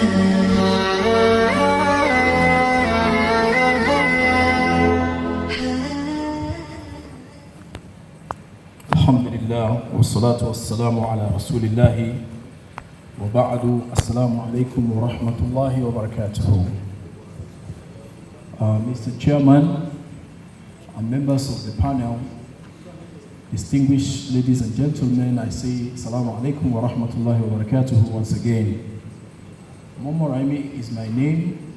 Alhamdulillah, wassalatu wassalamu ala rasulillahi wa ba'du. Assalamu alaikum wa rahmatullahi wa barakatuhu. Mr. Chairman and members of the panel, distinguished ladies and gentlemen, I say assalamu alaikum wa rahmatullahi wa barakatuhu once again. Momo Raimi is my name.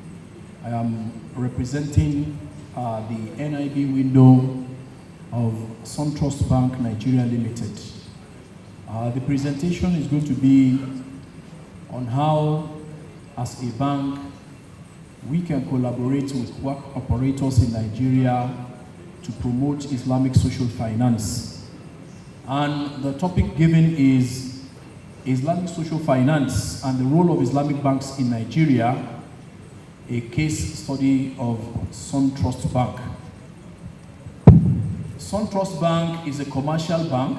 I am representing the NIB window of SunTrust Bank Nigeria Limited. The presentation is going to be on how, as a bank, we can collaborate with work operators in Nigeria to promote Islamic social finance. And the topic given is Islamic social finance and the role of Islamic banks in Nigeria, a case study of SunTrust Bank. SunTrust Bank is a commercial bank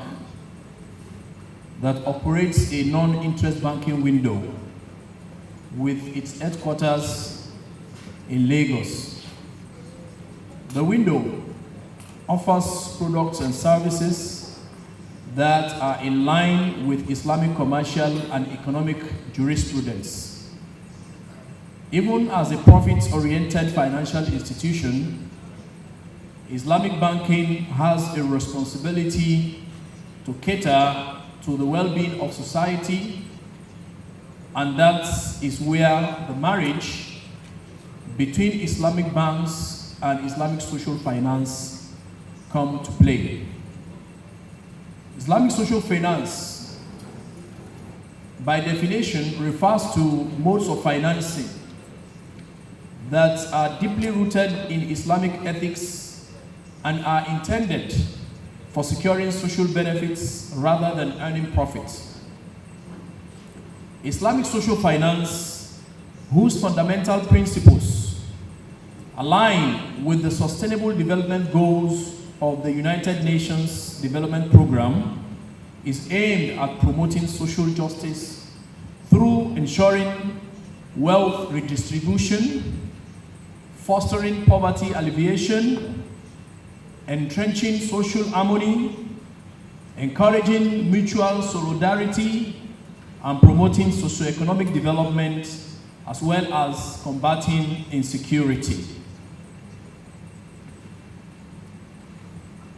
that operates a non-interest banking window with its headquarters in Lagos. The window offers products and services that are in line with Islamic commercial and economic jurisprudence. Even as a profit-oriented financial institution, Islamic banking has a responsibility to cater to the well-being of society, and that is where the marriage between Islamic banks and Islamic social finance come to play. Islamic social finance, by definition, refers to modes of financing that are deeply rooted in Islamic ethics and are intended for securing social benefits rather than earning profits. Islamic social finance, whose fundamental principles align with the Sustainable Development Goals of the United Nations Development Programme, is aimed at promoting social justice through ensuring wealth redistribution, fostering poverty alleviation, entrenching social harmony, encouraging mutual solidarity, and promoting socioeconomic development, as well as combating insecurity.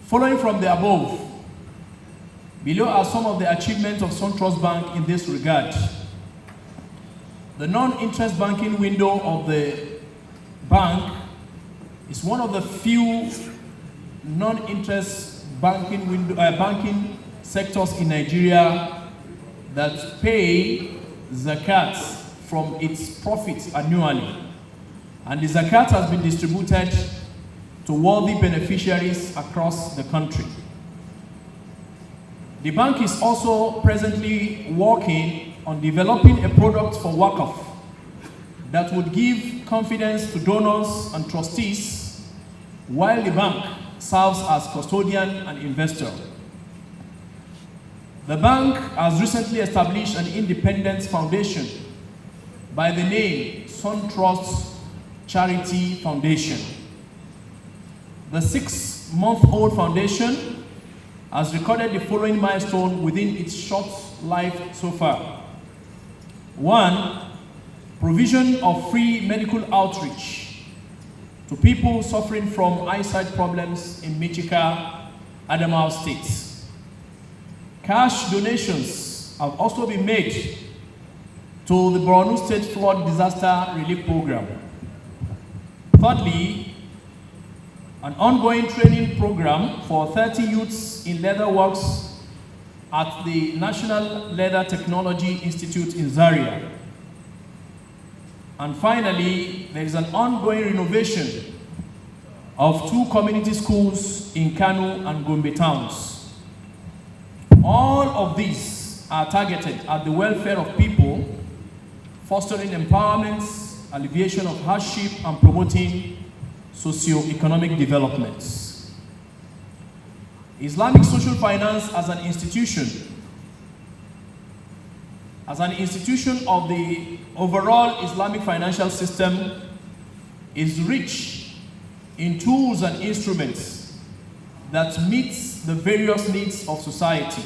Following from the above, below are some of the achievements of SunTrust Bank in this regard. The non-interest banking window of the bank is one of the few non-interest banking sectors in Nigeria that pay zakat from its profits annually, and the zakat has been distributed to worthy beneficiaries across the country. The bank is also presently working on developing a product for Waqf that would give confidence to donors and trustees, while the bank serves as custodian and investor. The bank has recently established an independent foundation by the name SunTrust Charity Foundation. The 6-month-old foundation has recorded the following milestone within its short life so far. 1, provision of free medical outreach to people suffering from eyesight problems in Michika, Adamawa State. Cash donations have also been made to the Borno State Flood Disaster Relief Program. Thirdly, an ongoing training program for 30 youths in leather works at the National Leather Technology Institute in Zaria. And finally, there is an ongoing renovation of 2 community schools in Kano and Gombe towns. All of these are targeted at the welfare of people, fostering empowerment, alleviation of hardship, and promoting socio-economic development. Islamic social finance as an institution as an institution of the overall Islamic financial system, is rich in tools and instruments that meet the various needs of society.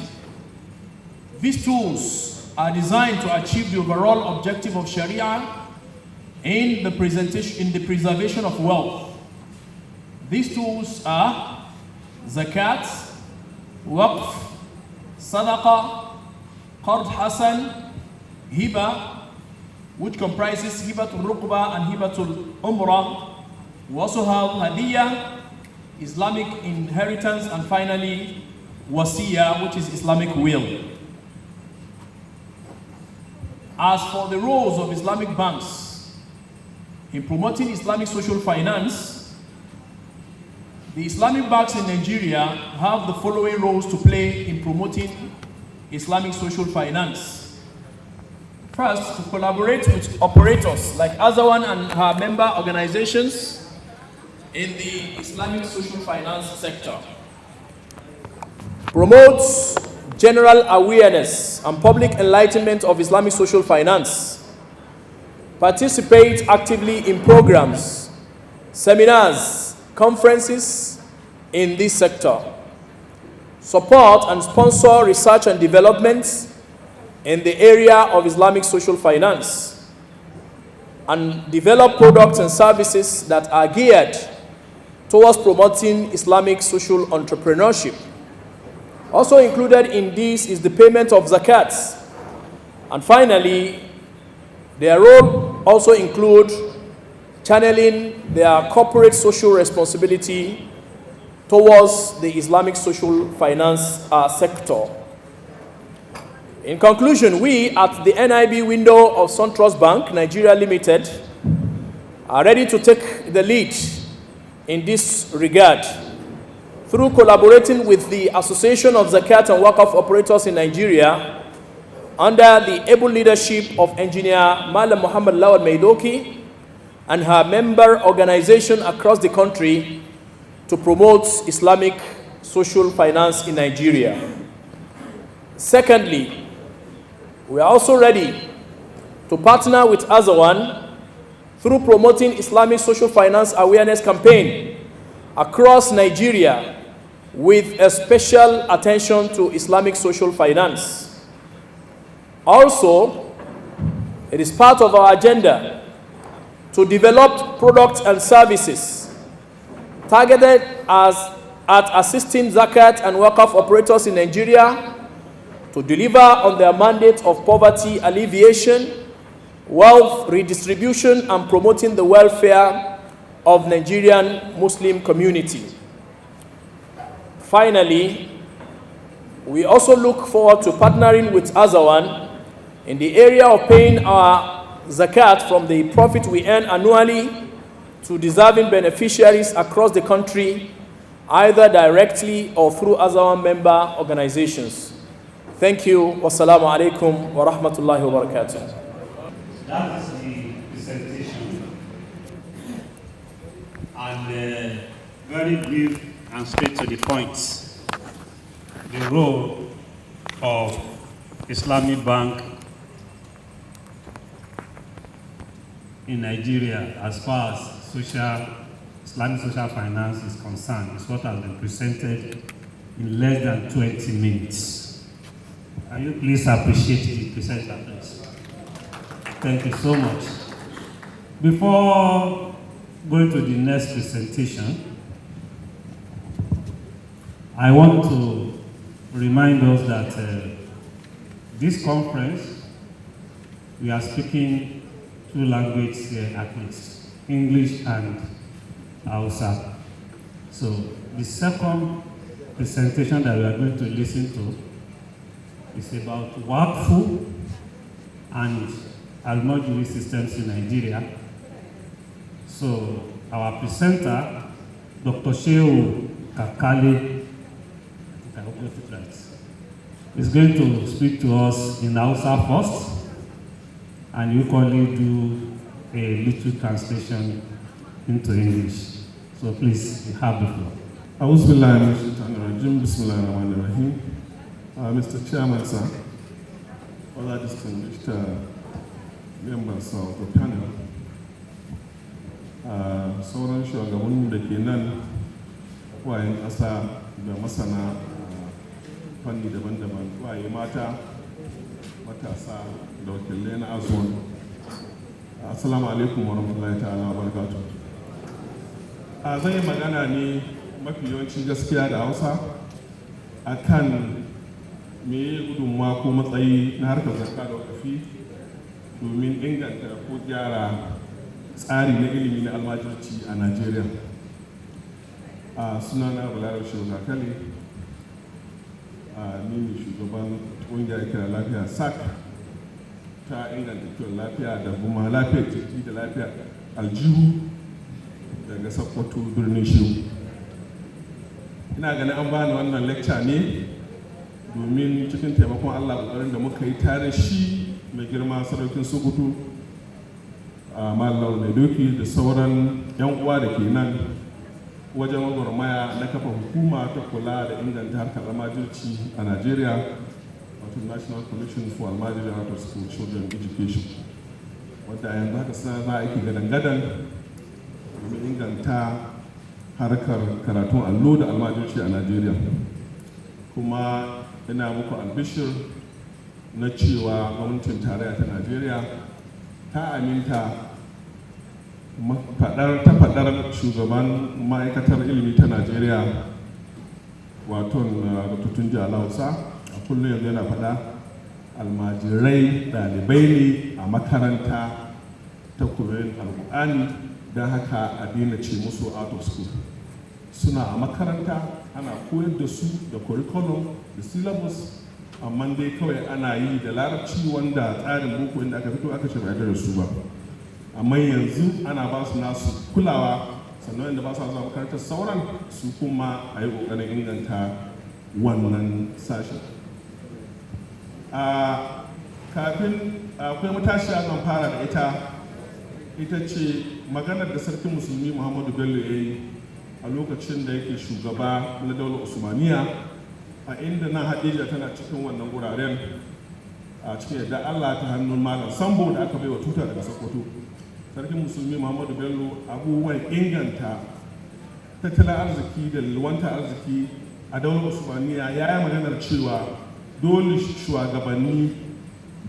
These tools are designed to achieve the overall objective of Sharia in the preservation of wealth. These tools are zakat, waqf, sadaqah, qard hasan, hiba, which comprises hibatul ruqba and hibatul umrah. We also have hadiyah, Islamic inheritance, and finally wasiya, which is Islamic will. As for the roles of Islamic banks in promoting Islamic social finance, the Islamic banks in Nigeria have the following roles to play in promoting Islamic social finance. First, to collaborate with operators like AZAWON and her member organizations in the Islamic social finance sector. Promotes general awareness and public enlightenment of Islamic social finance. Participate actively in programs, seminars, conferences in this sector. Support and sponsor research and development in the area of Islamic social finance, and develop products and services that are geared towards promoting Islamic social entrepreneurship. Also included in this is the payment of zakat. And finally, their role also include channeling their corporate social responsibility towards the Islamic social finance sector. In conclusion, we at the NIB window of SunTrust Bank, Nigeria Limited, are ready to take the lead in this regard through collaborating with the Association of Zakat and Waqf Operators in Nigeria under the able leadership of Engineer Malam Muhammad Lawal Maidoki and her member organization across the country to promote Islamic social finance in Nigeria. Secondly, we are also ready to partner with AZAWON through promoting Islamic social finance awareness campaign across Nigeria with a special attention to Islamic social finance. Also, it is part of our agenda to develop products and services targeted at assisting Zakat and Waqf operators in Nigeria to deliver on their mandate of poverty alleviation, wealth redistribution, and promoting the welfare of Nigerian Muslim community. Finally, we also look forward to partnering with AZAWON in the area of paying our zakat from the profit we earn annually to deserving beneficiaries across the country, either directly or through AZAWON member organizations. Thank you. Wassalamu alaikum wa rahmatullahi wa barakatuh. That is the presentation, and very brief and straight to the point. The role of Islamic Bank in Nigeria as far as Islamic social finance is concerned is what has been presented in less than 20 minutes. Can you please appreciate the presenter, please? Thank you so much. Before going to the next presentation, I want to remind us that this conference, we are speaking two languages here at least, English and Hausa. So the second presentation that we are going to listen to is about Waqf and Al-Majuri systems in Nigeria. So our presenter, Dr. Shehu Kakale, I hope you get it right, is going to speak to us in Hausa first, and you can do a little translation into English. So please, you have the floor. Mr. Chairman, sir, other distinguished members of the panel, sauran shugabannin da ke nan wayan ƙasa da masana fanni daban-daban, waye mata, matasa da wakilai na AZAWON. Assalamu alaikum wa rahmatullahi ta'ala wa barakatuh. Zan yi magana ne mafi yawanci gaskiya da Hausa akan me gudunmawa ko matsayi na harkar zakka da wakafi domin inganta ko gyara tsari na ilimi na almajirci a Najeriya. Sunana Balarabe shehu Kakale, ni ne shugaban ƙungiyar kira lafiya SAC ta inganta kiwon lafiya da kuma lafiyar jiki da lafiyar aljihu daga Sokoto birnin Shehu. Ina ganin an bani wannan lecture ne domin cikin taimakon Allah ƙoƙarin da muka yi tare shi mai girma saraukin Sokoto a Mallam Mai Doki da sauran 'yan uwa da ke nan wajen gwagwarmaya na kafa hukuma ta kula da inganta harkar almajirci a Najeriya, wato National Commission for Almajiri and Out of School Children Education, wadda yanzu haka suna za aiki gadan-gadan domin inganta harkar karatun allo da almajirci a Najeriya. Kuma ina muku albishir na cewa gwamnatin tarayya ta Najeriya ta aminta ta faɗar shugaban ma'aikatar ilimi ta Najeriya, wato Dr. Tunji Alausa, a kullum yanzu yana faɗa almajirai ɗalibai ne a makaranta ta koyon alƙur'ani, don haka a daina ce musu out of school. Suna a makaranta ana koyar da su da curriculum da syllabus, amma dai kawai ana yi da larabci wanda tsarin boko inda aka fito aka shirya da su ba. Amma yanzu ana ba su nasu kulawa, sannan inda ba su zuwa makarantar sauran su kuma a yi ƙoƙarin inganta wannan sashen. Kafin akwai matashiya zan fara da ita ce maganar da sarkin musulmi Muhammadu Bello ya yi a lokacin da yake shugaba na daular Usmaniya, a inda nan Hadija tana cikin wannan wuraren a cikin yadda Allah ta hannun Malam Sambo da aka baiwa tuta daga Sokoto. Sarkin musulmi Muhammadu Bello abubuwan inganta tattalin arziki da lalwanta arziki a daular Usmaniya ya yi maganar cewa dole shugabanni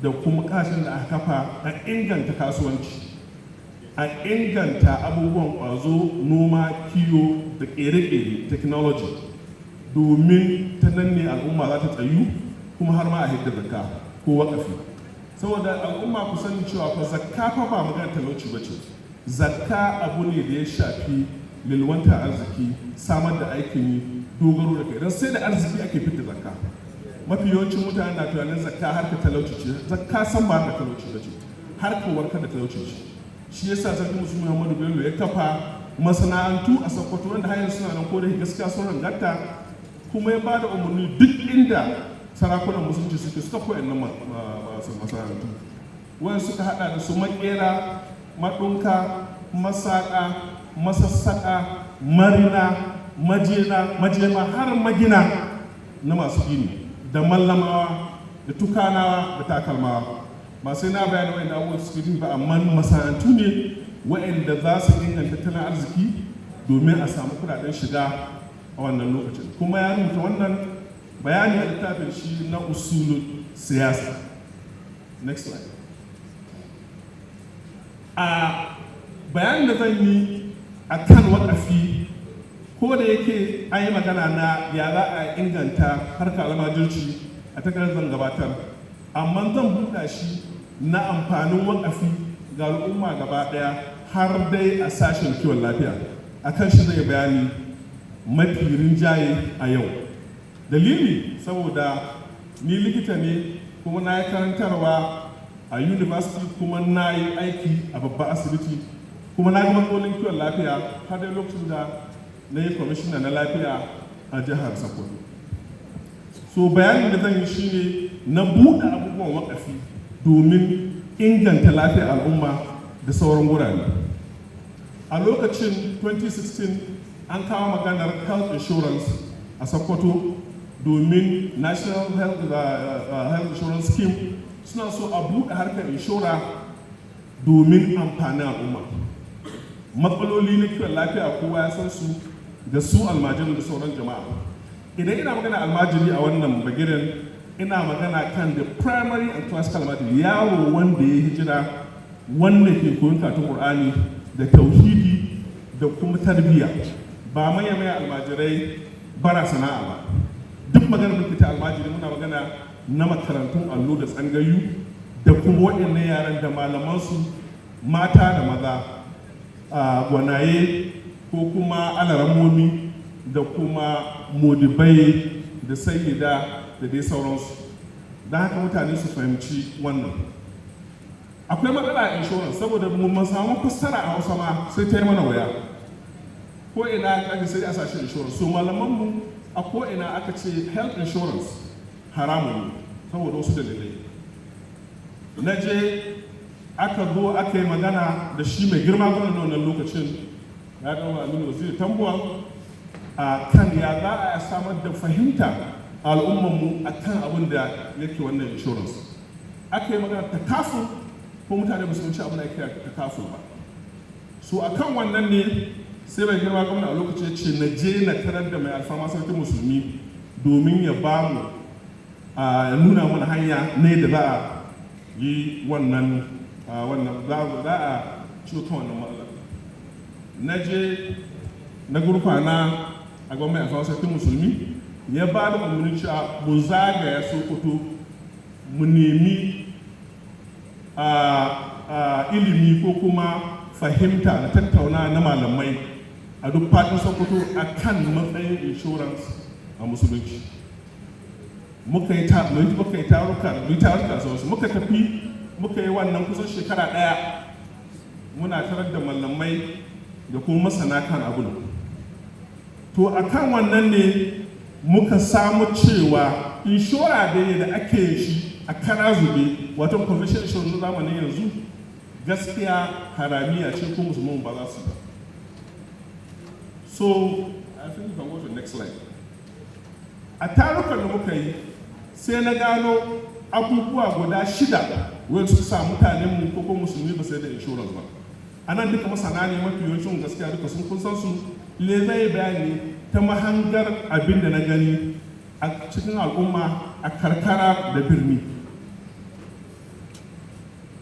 da kuma kashin da aka kafa a inganta kasuwanci, a inganta abubuwan ƙwazo, noma, kiwo da ƙere-ƙere technology, domin ta nan ne al'umma za ta tsayu kuma har ma a hidda zakka ko waƙafi. Saboda al'umma ku sani cewa fa zakka fa ba magana talauci ba ce. Zakka abu ne da ya shafi lilwanta arziki, samar da aikin yi, dogaro da kai, don sai da arziki ake fitar zakka. Mafi yawancin mutane na tunanin zakka harka talauci ce. Zakka san ba harka talauci ba ce, harka warkar da talauci ce. Shi yasa sarki musulmi Muhammadu Bello ya kafa masana'antu a Sokoto wanda har yanzu suna nan ko da gaskiya sun rangarta, kuma ya ba da umarni duk inda sarakunan musulunci suka koya nan masana'antu, wanda suka hada da su makera, madunka, masaka, masassaka, marina, majema har magina na masu gini, da mallamawa, da tukanawa, da takalmawa. Ba sai na bayani wa'anda abubuwan suke ba, amma masana'antu ne wa'anda za su inganta tattalin arziki domin a samu kudaden shiga a wannan lokacin. Kuma ya rubuta wannan bayani a littafin shi na usulun siyasa. Next slide. A bayanin da zan yi a kan waƙafi, ko da yake an yi magana na ya za a inganta harkar almajirci a takardar zan gabatar, amma zan buɗa shi na amfanin waƙafi ga al'umma gaba ɗaya har dai a sashen kiwon lafiya. A kan shi zai bayani mafi rinjaye a yau. Dalili saboda ni likita ne kuma na yi karantarwa a university, kuma na yi aiki a babban asibiti, kuma na ga matsalolin kiwon lafiya har dai lokacin da na yi kwamishina na lafiya a jihar Sokoto. So bayanin da zan yi shine na buɗe abubuwan waƙafi domin inganta lafiyar al'umma da sauran wurare. A lokacin 2016 an kawo maganar health insurance a Sokoto domin National Health Insurance Scheme suna so a buɗe harkar inshora domin amfanin al'umma. Matsaloli na kiwon lafiya kowa ya san su da su almajirin da sauran jama'a. Idan ina magana almajiri a wannan bagiren, ina magana kan da primary and classical almajiri, yaro wanda ya hijira, wanda ke koyon karatun Qur'ani da tauhidi da kuma tarbiyya, ba manya almajirai bara sana'a ba. Duk magana da ta almajiri muna magana na makarantun allo da tsangayu da kuma waɗannan yaran da malamansu mata da maza, gwanaye ko kuma alaramomi da kuma modibai da sayyida da dai sauransu. Don haka mutane su fahimci wannan. Akwai matsala a insurance saboda mun samu fassara a Hausa ma sai ta yi mana waya. Ko ina aka sai a sashi insurance. So malamanmu a ko ina aka ce health insurance haramun ne saboda wasu dalilai. Na je aka zo aka yi magana da shi mai girma gwamnati wannan lokacin, ya dawo Aminu Waziri Tambuwa, a kan ya za a samar da fahimta a al'ummanmu a kan abin da yake wannan insurance. Aka yi magana ta kafin ko mutane ba su wuce abin da yake ta kafin ba. So a kan wannan ne sai mai girma gwamnati a lokacin ya ce na je na tarar da mai alfarma sarkin musulmi domin ya ba mu ya nuna mana hanya ne da za a yi wannan za a ciwo kan wannan matsala. Na je na gurfana a gwamnati alfarma sarkin musulmi ya ba da umarnin cewa mu zagaya Sokoto mu nemi ilimi ko kuma fahimta da tattauna na malamai a duk faɗin Sokoto a kan matsayin insurance a musulunci. Muka yi taruka sauransu, muka tafi muka yi wannan kusan shekara ɗaya muna tarar da malamai da kuma masana kan abin. To a kan wannan ne muka samu cewa inshora da ake shi a kara zube, wato conventional insurance na zamanin yanzu, gaskiya haramiya ce ko musulman ba za su ba. So I think you can go to the next slide. A tarukan da muka yi sai na gano abubuwa guda 6 wanda suka sa mutanen mu ko kuma musulmi ba sai da insurance ba. Anan duka masana ne mafi yawancin gaskiya duka sun kun san su, le zai bayani ta mahangar abin da na gani a cikin al'umma a karkara da birni.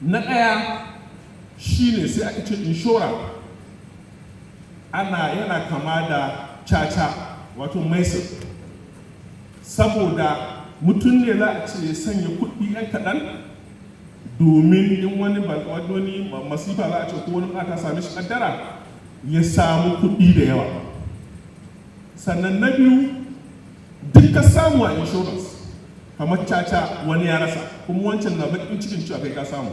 Na ɗaya shine sai aka ce inshora yana kama da caca, wato maisir, saboda mutum ne za a ce ya sanya kuɗi yan kaɗan domin in wani masifa za a ce ko wani ta sami shi kaddara ya samu kuɗi da yawa. Sannan na biyu, duk ka samu a insurance kamar caca wani ya rasa, kuma wancan na bakin cikin cewa kai ka samu.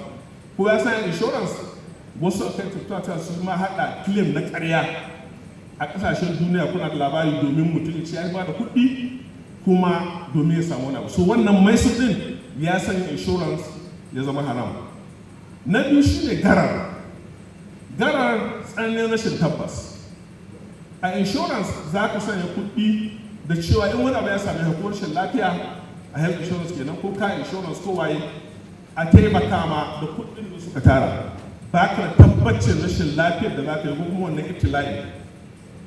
Ko ya san insurance wasu a kai tattata su ma haɗa claim na ƙarya a ƙasashen duniya, kuna da labari domin mutum ya ce ya ba da kuɗi kuma domin ya samu wani abu. So wannan maisu ɗin ya sanya insurance ya zama haram. Na biyu shine garar tsananin rashin tabbas. A insurance za ka sanya kuɗi da cewa in wani abu ya sami ko rashin lafiya, a health insurance kenan ko car insurance ko waye, a taimaka ma da kuɗin da suka tara. Ba ka tabbacin rashin lafiyar da za ka yi ko kuma wannan ibtila'i.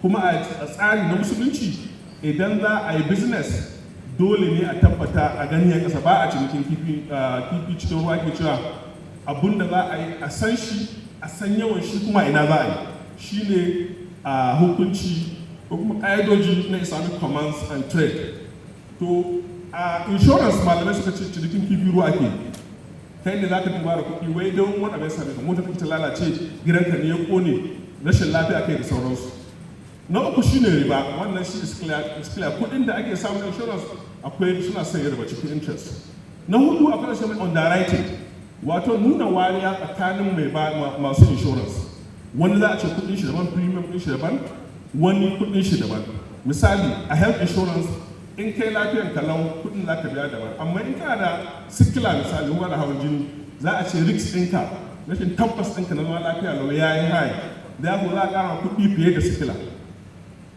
Kuma a tsari na musulunci idan za a yi business dole ne a tabbata a gani a ƙasa, ba a cinikin kifi cikin ruwa ke cewa abun da za a yi a san shi, a san yawan shi kuma ina za a yi. Shi ne a hukunci ko kuma ƙa'idoji na Islamic Commerce and Trade. To a insurance malamai suka ce cinikin kifi ruwa ake. Kai ne za ka duba da kuɗi wai don wani abin sami ka mota ta lalace, gidanka ne ya kone, rashin lafiya kai da sauransu. Na uku shine riba, wannan shi is clear. Kuɗin da ake samun insurance akwai suna sanya riba cikin interest. Na hudu akwai shi underwriting, wato nuna wariya tsakanin masu insurance. Wani za a ce kuɗin shi daban, premium ɗin shi daban, wani kuɗin shi daban. Misali a health insurance in kai lafiyan kalau kuɗin za ka biya daban, amma in kana da sikila misali wani hawan jini za a ce risk ɗinka, rashin tabbas ɗinka na zama lafiya lau ya yi high, da ya za a ƙara kuɗi fiye da sikila.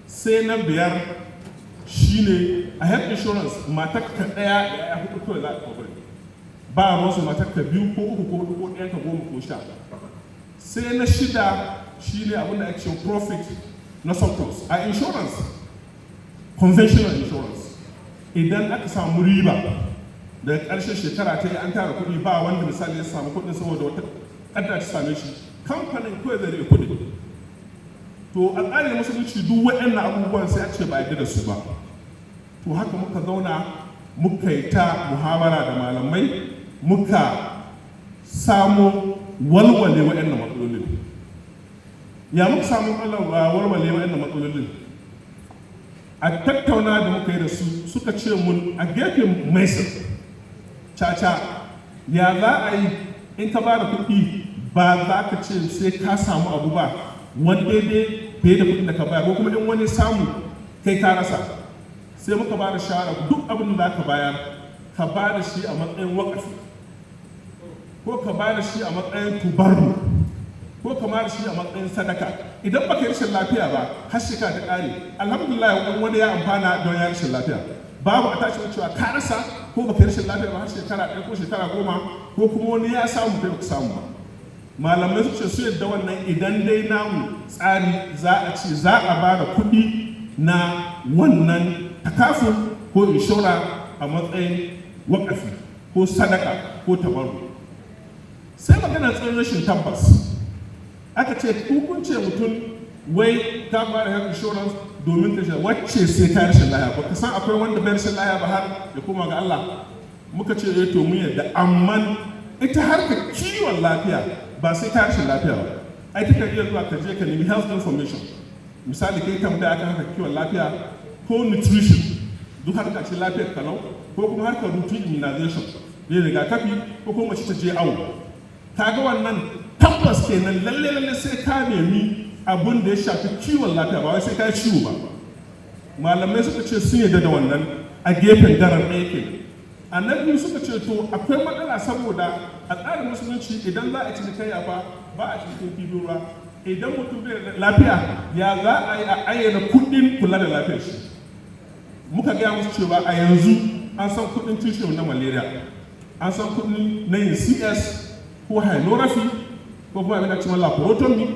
Sai na 5 shine a health insurance matar ka ɗaya da ya hudu kawai za a cover. ba ruwansu matarka 2 ko 3 ko 4 ko 1 ka 10 ko 10. Sai na 6 shine abin da ake cewa profit na surplus a insurance, conventional insurance. Idan aka samu riba daga ƙarshen shekara ta yi an tara kuɗi ba wanda misali ya samu kuɗin saboda wata ƙaddara ta same shi, kamfanin kawai zai rike kuɗi. To a tsarin musulunci duk waɗannan abubuwan sai a ce ba yadda da su ba. To haka muka zauna muka yi ta muhawara da malamai muka samu walwale waɗannan matsalolin. Ya muka samu walwale waɗannan matsalolin? A tattauna da muka yi da su suka ce mun a gefen maisa caca ya za a yi in ka ba da kuɗi ba za ka ce sai ka samu abu ba wani daidai fiye da kuɗin da ka bayar ko kuma in wani samu kai ka rasa. Sai muka ba da shawara duk abin da za ka bayar ka ba da shi a matsayin wakafi ko ka ba da shi a matsayin tubarru ko ka ba da shi a matsayin sadaka. Idan baka yi rashin lafiya ba har shekara ta ƙare alhamdulillah wani ya amfana don ya rashin lafiya, babu a tashi cewa ka rasa ko baka yi rashin lafiya ba har shekara 1 ko shekara 10 ko kuma wani ya samu kai baka samu ba. Malamai su ce su yadda wannan idan dai namu tsari za a ce za a ba da kuɗi na wannan takafin ko inshora a matsayin wakafi ko sadaka ko tabaru. Sai magana tsarin rashin tabbas aka ce hukunce mutum wai ta ba da health insurance domin ta wacce sai ta rashin lahiya ba ka san akwai wanda bai rashin lahiya ba har ya koma ga Allah. Muka ce to mun yadda, amma ita harkar kiwon lafiya ba sai ta rashin lafiya ba. Ai ta iya zuwa ka je ka nemi health information, misali kai tambaya akan harkar kiwon lafiya ko nutrition, duk harkar ce lafiyar kalau, ko kuma harkar routine immunization ne rigakafi ko kuma mace ta je awo. Kaga wannan tabbas kenan lalle sai ka nemi abun da ya shafi kiwon lafiya ba wai sai ka ciwo ba. Malamai suka ce sun yarda da wannan a gefen garan ɗaya ke. Annabi suka ce to akwai matsala saboda a tsarin musulunci idan za a ci kai ba a cikin kifin ruwa. Idan mutum bai da lafiya ya za a yi a ayyana kuɗin kula da lafiyar shi. Muka gaya musu cewa a yanzu an san kuɗin tushen na malaria, an san kuɗin na yin CS ko hydrography ko kuma abin da cewa laparotomy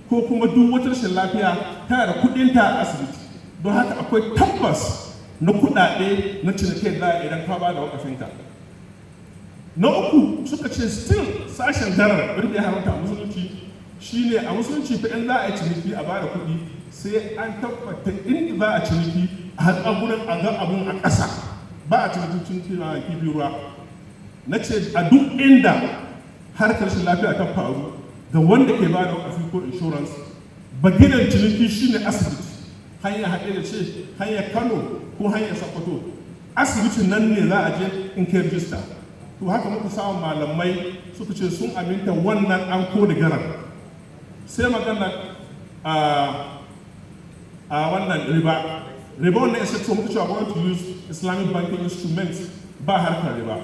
ko kuma duk wata rashin lafiya tana da kuɗinta a asibiti. Don haka akwai tabbas na kuɗaɗe na cinike da idan ka ba da wakafinka. Na uku suka ce still sashen garar wanda ya haramta a musulunci shine a musulunci fa in za a yi ciniki a ba da kuɗi sai an tabbata inda za a ciniki a haɗa gurin a ga abun a ƙasa, ba a ciniki na kifi ruwa. Na ce a duk inda harkar shi lafiya ta faru ga wanda ke ba da wakafi ko insurance baginan ciniki shine asibiti, hanyar haɗe da ce hanyar Kano ko hanyar Sokoto, asibitin nan ne za a je in kai rijista. To haka muka samu malamai suka ce sun aminta wannan an kone garar. Sai magana a wannan riba wannan ya sato muka cewa going to use Islamic banking instruments ba harkar riba.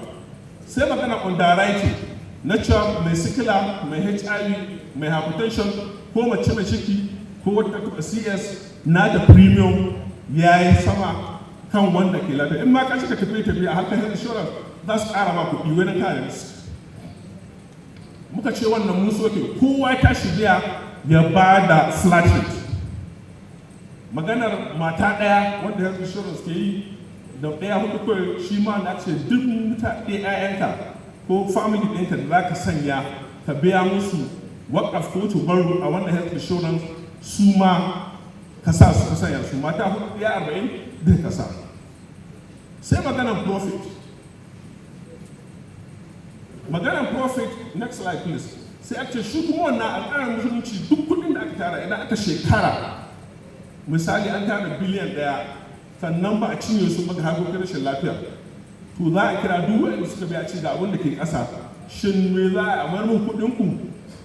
Sai magana underwriting na cewa mai sikila, mai HIV, mai hypertension ko mace mai ciki ko wata CS na da premium ya yi sama kan wanda ke lafiya. In ma ka cika tafiye a harkar health insurance za su ƙara ma kuɗi wani kare risk. Muka ce wannan mun soke kowa ta shirya ya ba da flat rate. Maganar mata ɗaya wanda health insurance ke yi da ɗaya hudu kawai shi ma na ce duk mutane ‘ya'yanka ko family ɗinka da za ka sanya ka biya musu waƙaf ko tubaru a wannan health insurance su ma ka sa su ka sanya su mata hudu ɗaya 40 da ka sa. Sai maganar profit. Maganar profit, next slide please. Sai ake shi kuma wannan al'adar musulunci duk kuɗin da aka tara idan aka shekara misali an tara biliyan 1 sannan ba a cinye su ba ga harkokin rashin lafiya, to za a kira duk wanda suka biya ce da abin da ke ƙasa, shin me za a bar mun kuɗin ku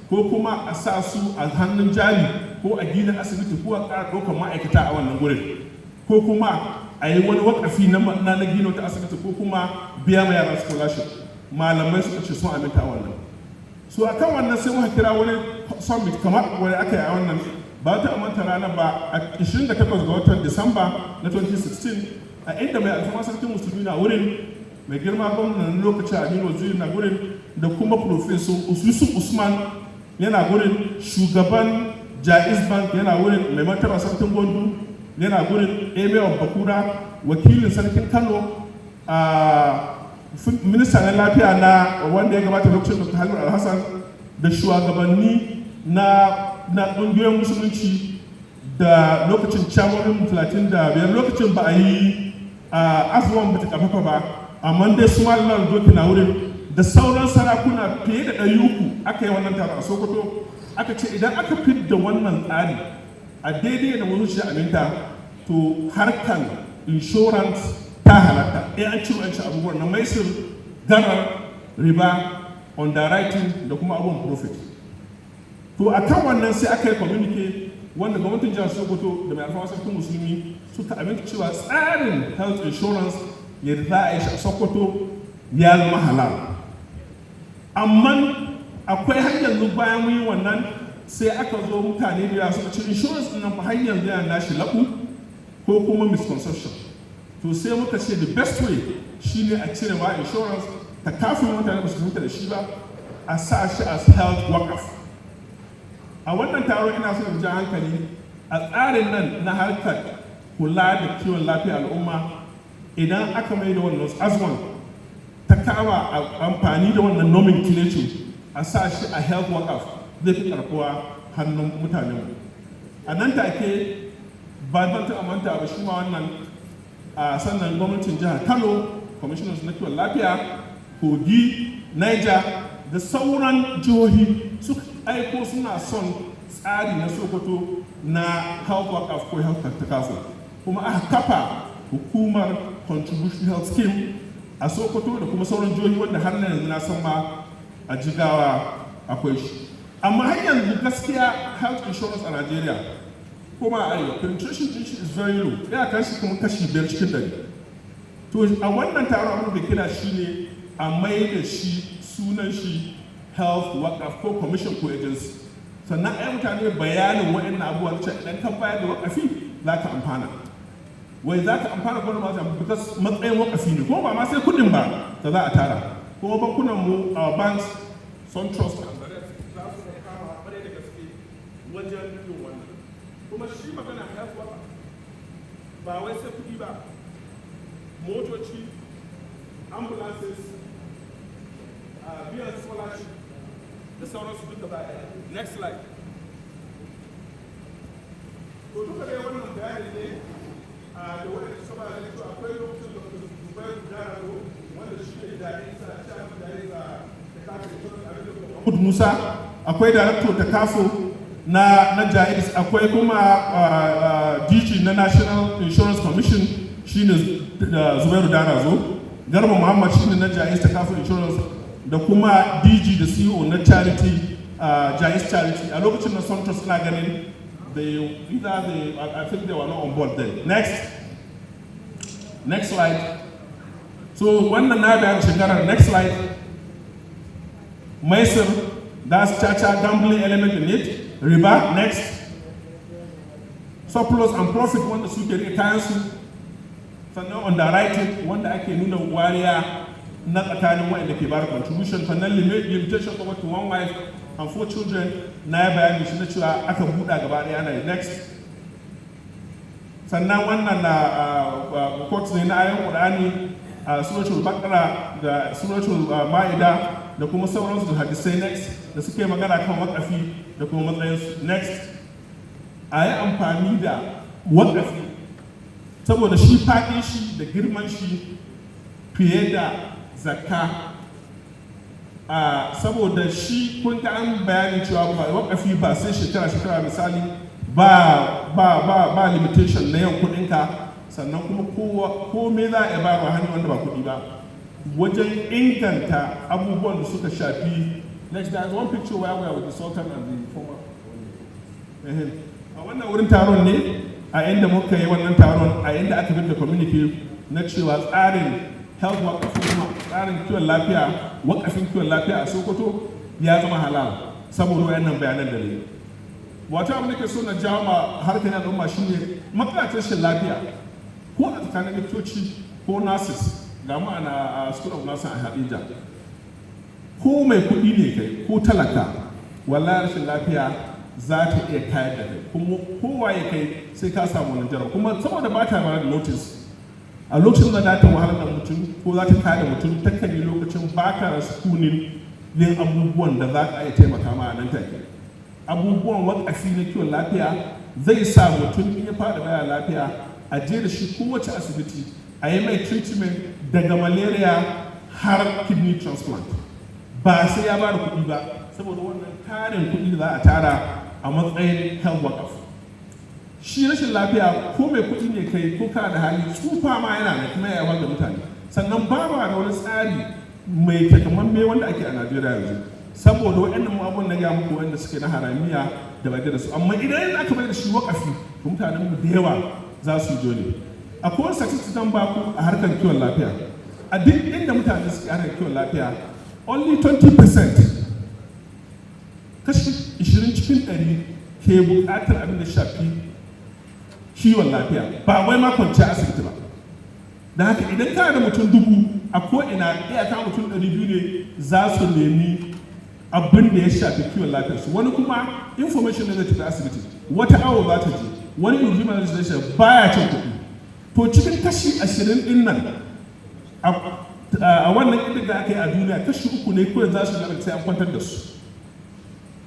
ko kuma a sa su a hannun jari ko a gina asibiti ko a ƙara ɗaukar ma'aikata a wannan gurin ko kuma a yi wani wakafi na gina wata asibiti ko kuma biya ma yara scholarship. Malamai suka ce sun aminta a wannan. So a kan wannan sai muka kira wani summit kamar wani aka yi a wannan ba ta amanta ranar ba a 28 ga watan Disamba na 2016 a inda mai alfama sarkin musulmi na wurin mai girma gwamnan lokacin Aminu Waziri na gurin da kuma Professor Yusuf Usman yana gurin, shugaban Jaiz Bank yana gurin, mai martaba sarkin Gwandu yana gurin, Emir Bakura, wakilin sarkin Kano, minista na lafiya na wanda ya gabata lokacin Dr. Halil Alhassan, da shugabanni na ƙungiyoyin musulunci da lokacin chairman 35 lokacin ba a yi AZAWON ba ta kafafa ba, amma dai su malar doki na wurin da sauran sarakuna fiye da 300 aka yi wannan taro a Sokoto. Aka ce idan aka fidda wannan tsari a daidai da musulunci aminta, to harkan insurance ta halatta an ciro an ci abubuwan na maisir, garar, riba, underwriting da kuma abubuwan profit. To a kan wannan sai aka yi communique wanda gwamnatin jihar Sokoto da mai alfawar sarkin musulmi suka aminta cewa tsarin health insurance yadda za a yi shi a Sokoto ya zama halal. Amma akwai hanyar bayan mun yi wannan sai aka zo mutane da yawa suka ce insurance ɗin nan fa hanyar zai yana shi laɓu ko kuma misconception. To sai muka ce the best way shine a cire ma insurance ta kafin mutane ba su fahimta da shi ba, a sa shi as health workers. A wannan taro ina so in ji hankali a tsarin nan na harkar kula da kiwon lafiya al'umma, idan aka mai da wannan AZAWON ta kama amfani da wannan nomenclature a sa shi a health workers zai fi karkuwa hannun mutanen. A nan take ba zan ta manta ba shi ma wannan sannan gwamnatin jihar Kano, commissioners na kiwon lafiya, Kogi, Niger da sauran jihohi suka aiko suna son tsari na Sokoto na health workers ko health takafu, kuma aka kafa hukumar contribution health scheme a Sokoto da kuma sauran jihohi wanda har na yanzu na san ma a Jigawa akwai shi. Amma har yanzu gaskiya health insurance a Najeriya kuma a arewa penetration din shi is very low, ya kan shi kuma kashi 5 cikin 100. To a wannan taron abin da kira shi ne a mai da shi sunan shi health workers ko commission ko agency, sannan ai mutane bayanin waɗannan abubuwan cewa idan ka bayar da wakafi za ka amfana. Wai za ka amfana ko ma because matsayin wakafi ne, kuma ba ma sai kuɗin ba da za a tara. Kuma bankunan mu banks, sun trust za su kama bare da gaske wajen yin wannan. Kuma shi magana health worker ba wai sai kuɗi ba, motoci, ambulances, biyan scholarship da sauransu duka ba. Next slide. To duka dai wannan bayani ne da wanda suka ba da cewa akwai lokacin da Dr. Balarabe wanda shi ne da isa a cikin da ya Musa, akwai director ta kafo na Jaiz, akwai kuma DG na National Insurance Commission shine Zubairu Darazo, Garba Muhammad shine na Jaiz ta kafo insurance, da kuma DG da CEO na charity Jaiz charity. A lokacin na Santos ina ganin I think they were not on board then. Next slide. So wannan na bayan shekarar, next slide. Maisir, that's Chacha gambling element in it. Riba, next. Surplus and profit wanda suke rike kayan su. Sannan underwriting wanda ake nuna wariya na tsakanin wa'anda ke bada contribution. Sannan limitation over to 1 wife and 4 children na ya bayani shi na cewa aka buɗa gaba ɗaya na next. Sannan wannan na quotes ne na ayan Qur'ani, suratul Baqara da suratul Ma'ida da kuma sauransu da hadisai next da suke magana kan wakafi da kuma matsayinsu. Next, a yi amfani da wakafi saboda shi faɗin shi da girman shi fiye da zakka, saboda shi kun ta an bayanin cewa wakafi ba sai shekara misali ba limitation na yan kuɗinka, sannan kuma komai za a iya ba hannun wanda ba kuɗi ba wajen inganta abubuwan da suka shafi. Next, there is one picture where we are with the Sultan and the former. A wannan wurin taron ne a inda muka yi wannan taron a inda aka bin da community na cewa tsarin health workers kuma tsarin kiwon lafiya, wakafin kiwon lafiya a Sokoto ya zama halal saboda wayannan bayanan da ne. Wato abin da ke so na jawo ma harkar al'umma shine matsalar rashin lafiya ko a tsakanin likitoci ko nurses ga mu a school of nursing a Hadija ko mai kuɗi ne kai ko talaka wallahi rashin lafiya za ta iya kayar da kai kuma kowa ya kai sai ka samu wani jarab kuma saboda ba ta bayar da notice a lokacin da za ta wahalar da mutum ko za ta kayar da mutum ta kan yi lokacin baka da sukunin yin abubuwan da za ka iya taimaka ma a nan take abubuwan wakafi na kiwon lafiya zai sa mutum in ya fara baya lafiya a je da shi kowace asibiti a yi mai treatment daga malaria har kidney transplant ba sai ya ba da kuɗi ba saboda wannan tarin kuɗi da za a tara a matsayin health wakaf shi rashin lafiya ko mai kuɗi ne kai ko ka da hali tsufa ma yana da kuma yawa da mutane sannan ba da wani tsari mai takamamme wanda ake a Najeriya yanzu saboda waɗannan abubuwan na ga muku wanda suke na haramiya da bai da su amma idan yanzu aka bai da shi wakafi to mutanen mu da yawa za su jo ne akwai wani statistics ba ku a harkar kiwon lafiya a duk inda mutane suke harkar kiwon lafiya only 20% kashi 20 cikin 100 ke buƙatar abin da shafi kiwon lafiya ba wai ma kwanciya asibiti ba da haka idan kana da mutum 1000 a ko'ina iyaka mutum 200 ne za su nemi abin da ya shafi kiwon lafiyarsu wani kuma information ne zai tafi asibiti wata awo za ta je wani urgent legislation baya cin kuɗi to cikin kashi 20 din nan a wannan inda da aka yi a duniya kashi 3 ne kawai za su gaba sai an kwantar da su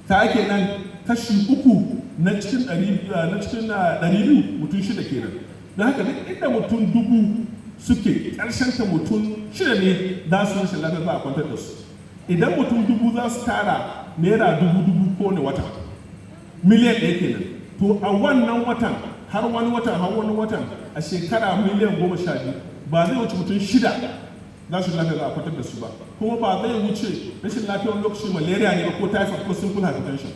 ta ake nan kashi 3 na cikin 200 mutum 6 kenan don haka duk inda mutum 1000 suke ƙarshen ta mutum 6 ne za su rashin lafiya za a kwantar da su idan mutum 1000 za su tara naira 1000 ko ne wata miliyan 1 kenan to a wannan watan har wani watan a shekara miliyan 12 ba zai wuce mutum 6 za su lafiya za a kwantar da su ba kuma ba zai wuce rashin lafiyar lokaci malaria ne ba ko typhoid ko simple hypertension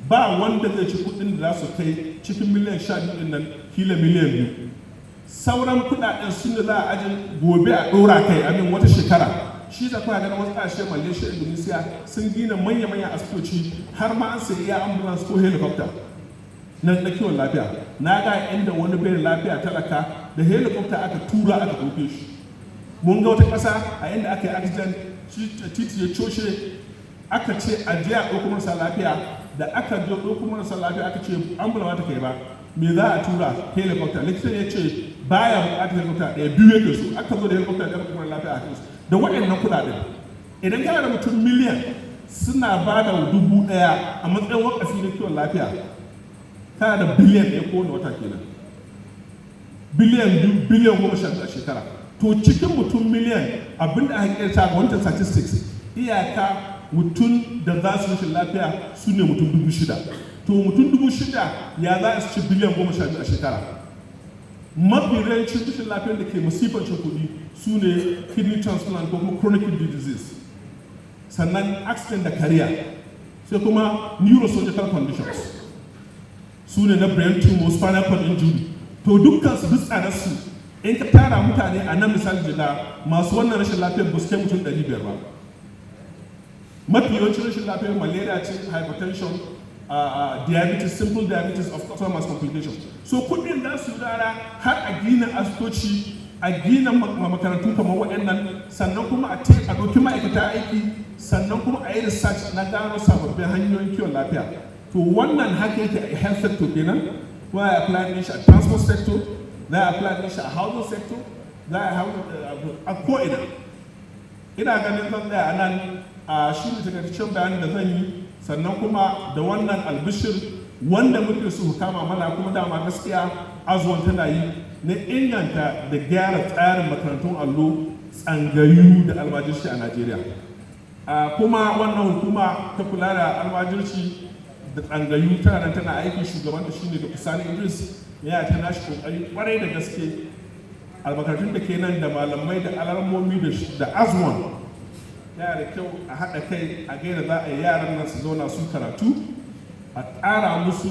ba wanda zai ci kuɗin da za su kai cikin miliyan 12 din nan kila miliyan 2 sauran kuɗaɗen sun da za a aje gobe a ɗora kai amin wata shekara shi da kuma ganin wasu ƙasashe Malaysia Indonesia sun gina manya-manyan asibitoci har ma an sayi iya ambulance ko helicopter na kiwon lafiya na ga inda wani bai lafiya talaka da helicopter aka tura aka ɗauke shi mun ga wata ƙasa a inda aka yi accident titi ya coshe aka ce a je a ɗauko marasa lafiya da aka je ɗauko marasa lafiya aka ce ambulance ta kai ba me za a tura helicopter likitan ya ce baya buƙatar helicopter ɗaya biyu yake so aka zo da helicopter da kuma lafiya a kansu da waɗannan kuɗaɗen idan kana da mutum miliyan suna ba da 1000 a matsayin wakafi na kiwon lafiya kana da biliyan 1 kowane wata kenan biliyan 2 biliyan 10 a shekara to cikin mutum miliyan abinda aka kirta ga wancan statistics iyaka mutum da za su rashin lafiya su ne mutum 6,000 to mutum 6,000 ya za su ci biliyan 12 a shekara mafi rancin rashin lafiyar da ke musibancin kuɗi su ne kidney transplant ko kuma chronic kidney disease sannan accident da kariya sai kuma neurosurgical conditions su ne na brain tumor spinal cord injury to dukkan su duk tsadarsu in ka tara mutane a nan misali jida masu wannan rashin lafiyar ba su kai mutum 500 ba mafi yawancin rashin lafiyar malaria ce hypertension diabetes simple diabetes of course mass complications so kudin za su rara har a gina asibitoci a gina makarantu kamar waɗannan sannan kuma a ɗauki ma'aikata aiki sannan kuma a yi research na gano sababbin hanyoyin kiwon lafiya to wannan haka yake a health sector kenan za a apply shi a transport sector za a apply shi a housing sector za a ko'ina ina ganin zan tsaya a nan a shi ne takaitaccen bayanin da zan yi sannan kuma da wannan albishir wanda muke su kama mana kuma dama gaskiya AZAWON tana yi na inganta da gyara tsarin makarantun allo tsangayu da almajirci a Najeriya kuma wannan hukuma ta kula da almajirci da tsangayu tana aiki shugabanta shine Dr. Sani Idris ya ta nashi kokari kwarai da gaske almakarantun da ke nan da malamai da alarmomi da AZAWON yana da kyau a haɗa kai a gaida za a yi yaran nan su zauna su karatu a ƙara musu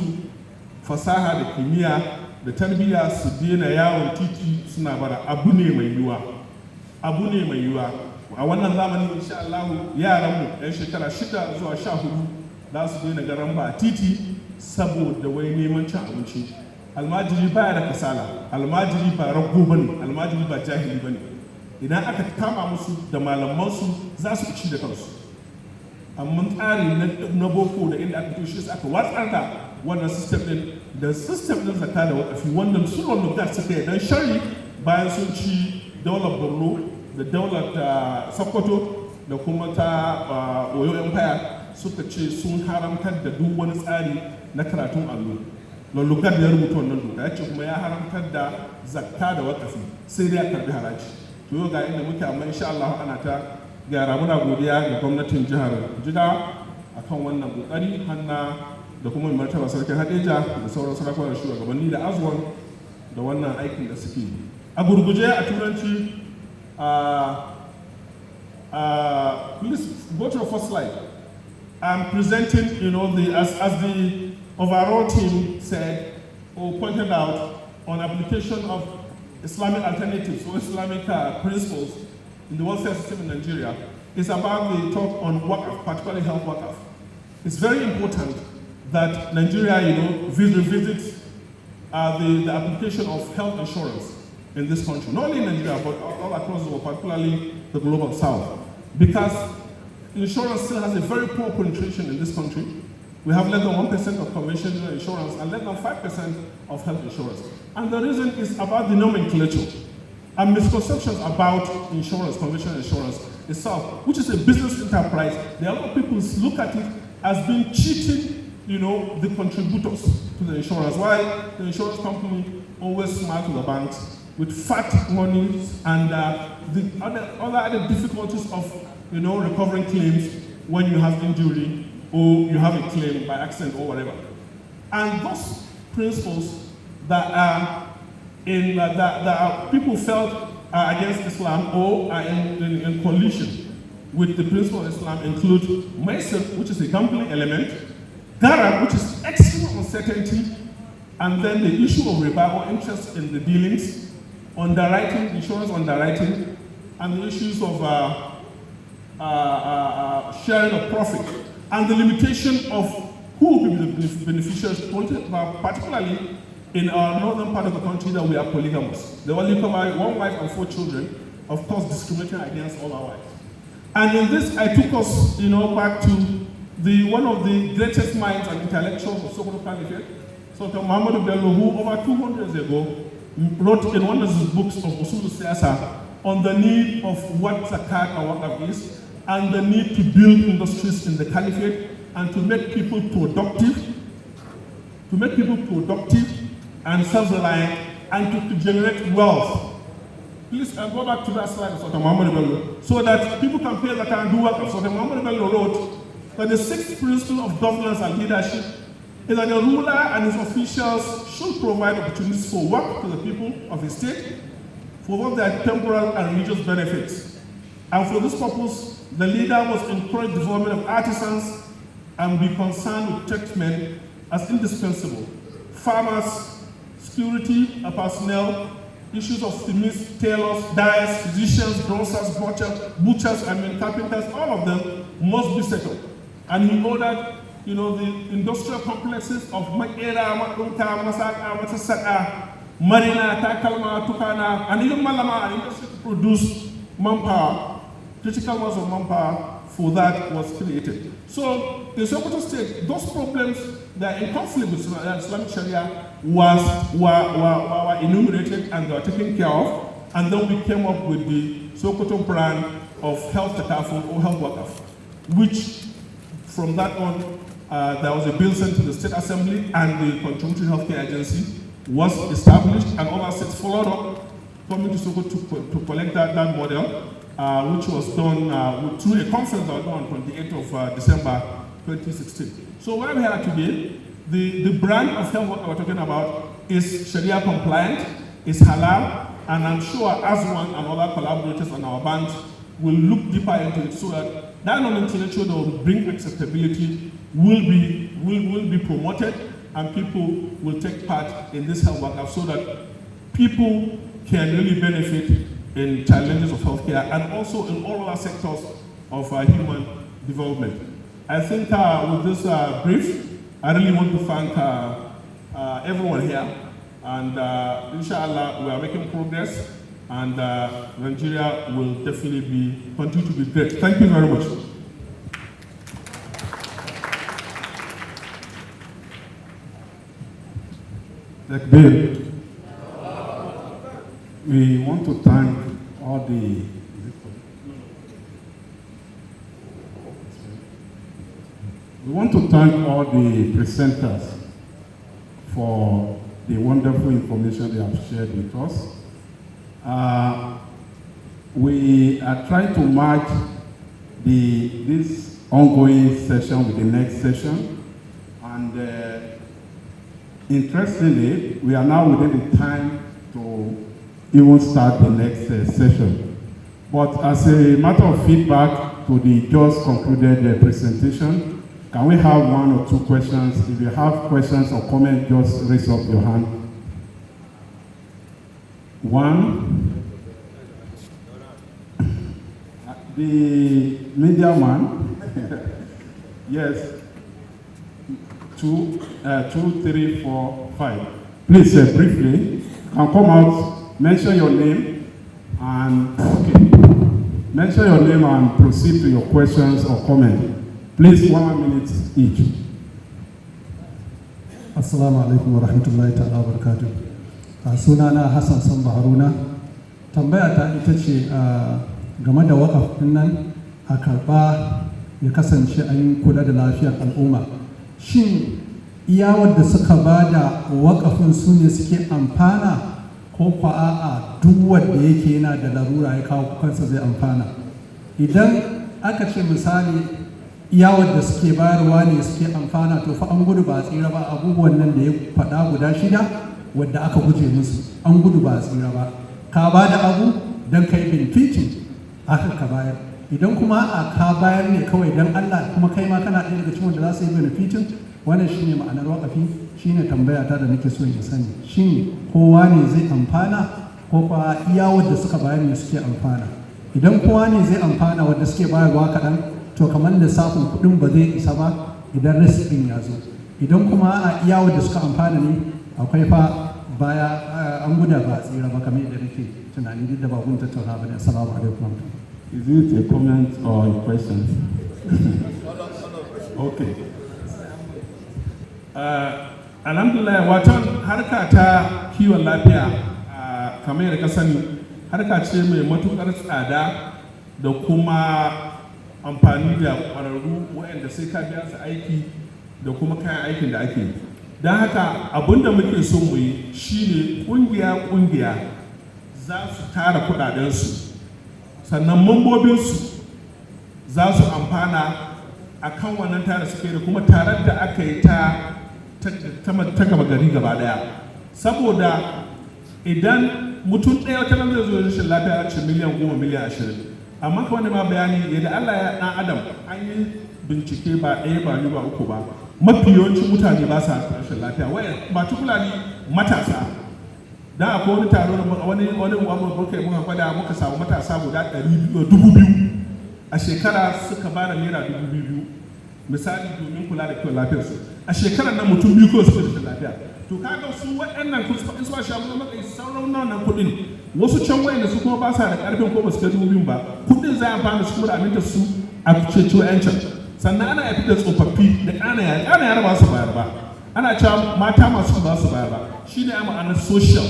fasaha da kimiyya da tarbiyya su daina yawon titi suna bara abu ne mai yiwuwa a wannan zamanin insha Allah yaranmu yan shekara 6 zuwa 14 za su daina garan ba a titi saboda wai neman cin abinci almajiri baya da kasala almajiri ba rago bane almajiri ba jahili bane idan aka kama musu da malamansu za su ci da kansu. Amma tsari na boko da inda aka toshe su aka watsar da wannan system din da system din zakka da wakafi wannan su lugar suka yi dan shari bayan sun ci daular Borno da daular Sokoto da kuma ta Oyo Empire suka ce sun haramtar da duk wani tsari na karatun allo. Lullugar da ya rubuta wannan doka ya ce kuma ya haramtar da zakka da wakafi sai dai a karbi haraji. To yau ga inda muke amma insha Allah ana ta gyara. Muna godiya ga gwamnatin jihar Jigawa akan wannan kokari hanna da kuma mai martaba sarkin Hadeja da sauran sarakunan shugabanni da AZAWON da wannan aikin da suke. A gurguje a turanci please go to the first slide. I'm presenting, as the overall team said or pointed out, on application of Islamic alternatives or Islamic principles in the welfare system in Nigeria. It's about the talk on waqf, particularly health waqf. It's very important that Nigeria, revisits the application of health insurance in this country, not only in Nigeria, but all across the world, particularly the global south. Because insurance still has a very poor penetration in this country. We have less than 1% of conventional insurance and less than 5% of health insurance. And the reason is about the nomenclature and misconceptions about insurance, conventional insurance itself, which is a business enterprise. There are a lot of people who look at it as being cheating, the contributors to the insurance. Why the insurance company always smile to the banks with fat monies and the other difficulties of recovering claims when you have injury or you have a claim by accident or whatever. And those principles that people felt are against Islam or are in collision with the principle of Islam include Maisir, which is a gambling element, Garar, which is extreme uncertainty, and then the issue of riba or interest in the dealings, underwriting, insurance underwriting, and the issues of sharing of profit, and the limitation of who will be the beneficiaries, particularly in our northern part of the country that we are polygamous. They only provide 1 wife and 4 children, of course discriminating against all our wives. And in this, I took us back to one of the greatest minds and intellectuals of Sokoto Caliphate, Sultan Muhammad Bello, who over 200 years ago wrote in one of his books of Usul Siyasa on the need of what zakat and waqf is, and the need to build industries in the caliphate and to make people productive, and self-reliant, and to generate wealth. Please go back to that slide of Sultan Muhammad Bello, so that people can pay zakat and do waqf. Sultan Muhammad Bello wrote that the 6th principle of governance and leadership is that the ruler and his officials should provide opportunities for work to the people of the state for both their temporal and religious benefits. And for this purpose, the leader must encourage development of artisans and be concerned with tradesmen as indispensable. Farmers, security, personnel, issues of smiths, tailors, dyers, physicians, grocers, butchers, carpenters, all of them must be settled. And he ordered the industrial complexes of Makera, Makunta, Masaka, Matasaka, Marina, Takalma, Tukana, and even Malama, an industry to produce manpower, critical mass of manpower for that was created. So in Sokoto State, those problems that are in conflict with Islamic Sharia were enumerated and they were taken care of, and then we came up with the Sokoto brand of health takaful or health waqf, which from that on, there was a bill sent to the State Assembly and the Contributory Healthcare Agency was established, and other states followed up, coming to Sokoto to collect that model, which was done through a conference that was done on 28th of December 2016. So where we are today, the brand of health what we're talking about is Sharia compliant, is halal, and I'm sure AZAWON and other collaborators on our band will look deeper into it so that nomenclature that will bring acceptability will be promoted, and people will take part in this health workup so that people can really benefit in challenges of healthcare and also in all other sectors of human development. I think with this brief, I really want to thank everyone here, and inshallah we are making progress. and Nigeria will definitely continue to be great. Thank you very much. Bill, we want to thank all the presenters for the wonderful information they have shared with us. We are trying to match this ongoing session with the next session, and interestingly, we are now within the time to even start the next session. But as a matter of feedback to the just concluded presentation, can we have 1 or 2 questions? If you have questions or comments, just raise up your hand. 1. The media man. Yes. 2, 3, 4, 5. Please, briefly, can come out, mention your name, and mention your name and proceed to your questions or comments. Please, 1 minute each. Assalamu alaikum wa rahmatullahi ta'ala wa barakatuh. Sunana Hassan Samba Haruna. Tambaya ta ita ce game da waƙaf ɗin nan a karɓa ya kasance an kula da lafiyar al'umma. Shin iya wadda suka ba da waƙafin su ne suke amfana ko kwa a'a duk wanda yake yana da larura ya kawo kansa zai amfana? Idan aka ce misali iya wadda suke bayarwa ne suke amfana, to fa an gudu ba a tsira ba. Abubuwan nan da ya faɗa guda 6 wadda aka guje musu, an gudu ba a tsira ba. Ka ba da abu don kai benefiting aka ka bayar. Idan kuma a ka bayar ne kawai don Allah, kuma kai ma kana ɗaya daga cikin wanda za su yi benefiting, wannan shine ma'anar waƙafi. Shine tambaya ta da nake so in sani, shin kowa ne zai amfana ko kwa iya wadda suka bayar ne suke amfana? Idan kowa ne zai amfana wadda suke bayarwa kaɗan, to kamar lissafin kuɗin ba zai isa ba idan rasiɗin ya zo. Idan kuma a iya wadda suka amfana ne, akwai fa baya an guda ba a tsira ba, kamar yadda nake tunani, duk da ba gun tattauna ba ne. Assalamu alaikum. Is it a comment or a question? Okay. Alhamdulillah, waton harka ta kiwon lafiya kamar yadda ka sani, harka ce mai matuƙar tsada da kuma amfani da ƙwararru waɗanda sai ka biya su aiki da kuma kayan aikin da ake yi. Don haka abinda muke so mu yi shine ƙungiya za su tara kuɗaɗensu, sannan mambobinsu za su amfana a kan wannan tare suke da kuma tarar da aka yi ta gaba gari gaba daya. Saboda idan mutum ɗaya wata nan zai zo rashin lafiya ce miliyan 10 miliyan 20, amma ka wani ma bayani yadda Allah ya ɗan adam an yi bincike ba ɗaya ba 2 ba 3 ba, mafi yawancin mutane ba sa rashin lafiya, particularly matasa. Dan akwai wani taro da wani muka samu matasa guda 2,000 a shekara suka ba da naira 2,000 misali domin kula da kiwon lafiyarsu. A shekarar nan mutum 2 ko suka da lafiya. To kaga su waɗannan in su sha mun maka sauran nan kuɗin, wasu can wayanda su kuma ba sa da ƙarfin ko ba su kai 2,000 ba, kuɗin za a amfana su kuma da aminta su a ceto 'yancin. Sannan ana yafi da tsofaffi da ƙana yara ba su bayar ba, ana cewa mata masu ba su bayar ba. Shi ne a ma'anar social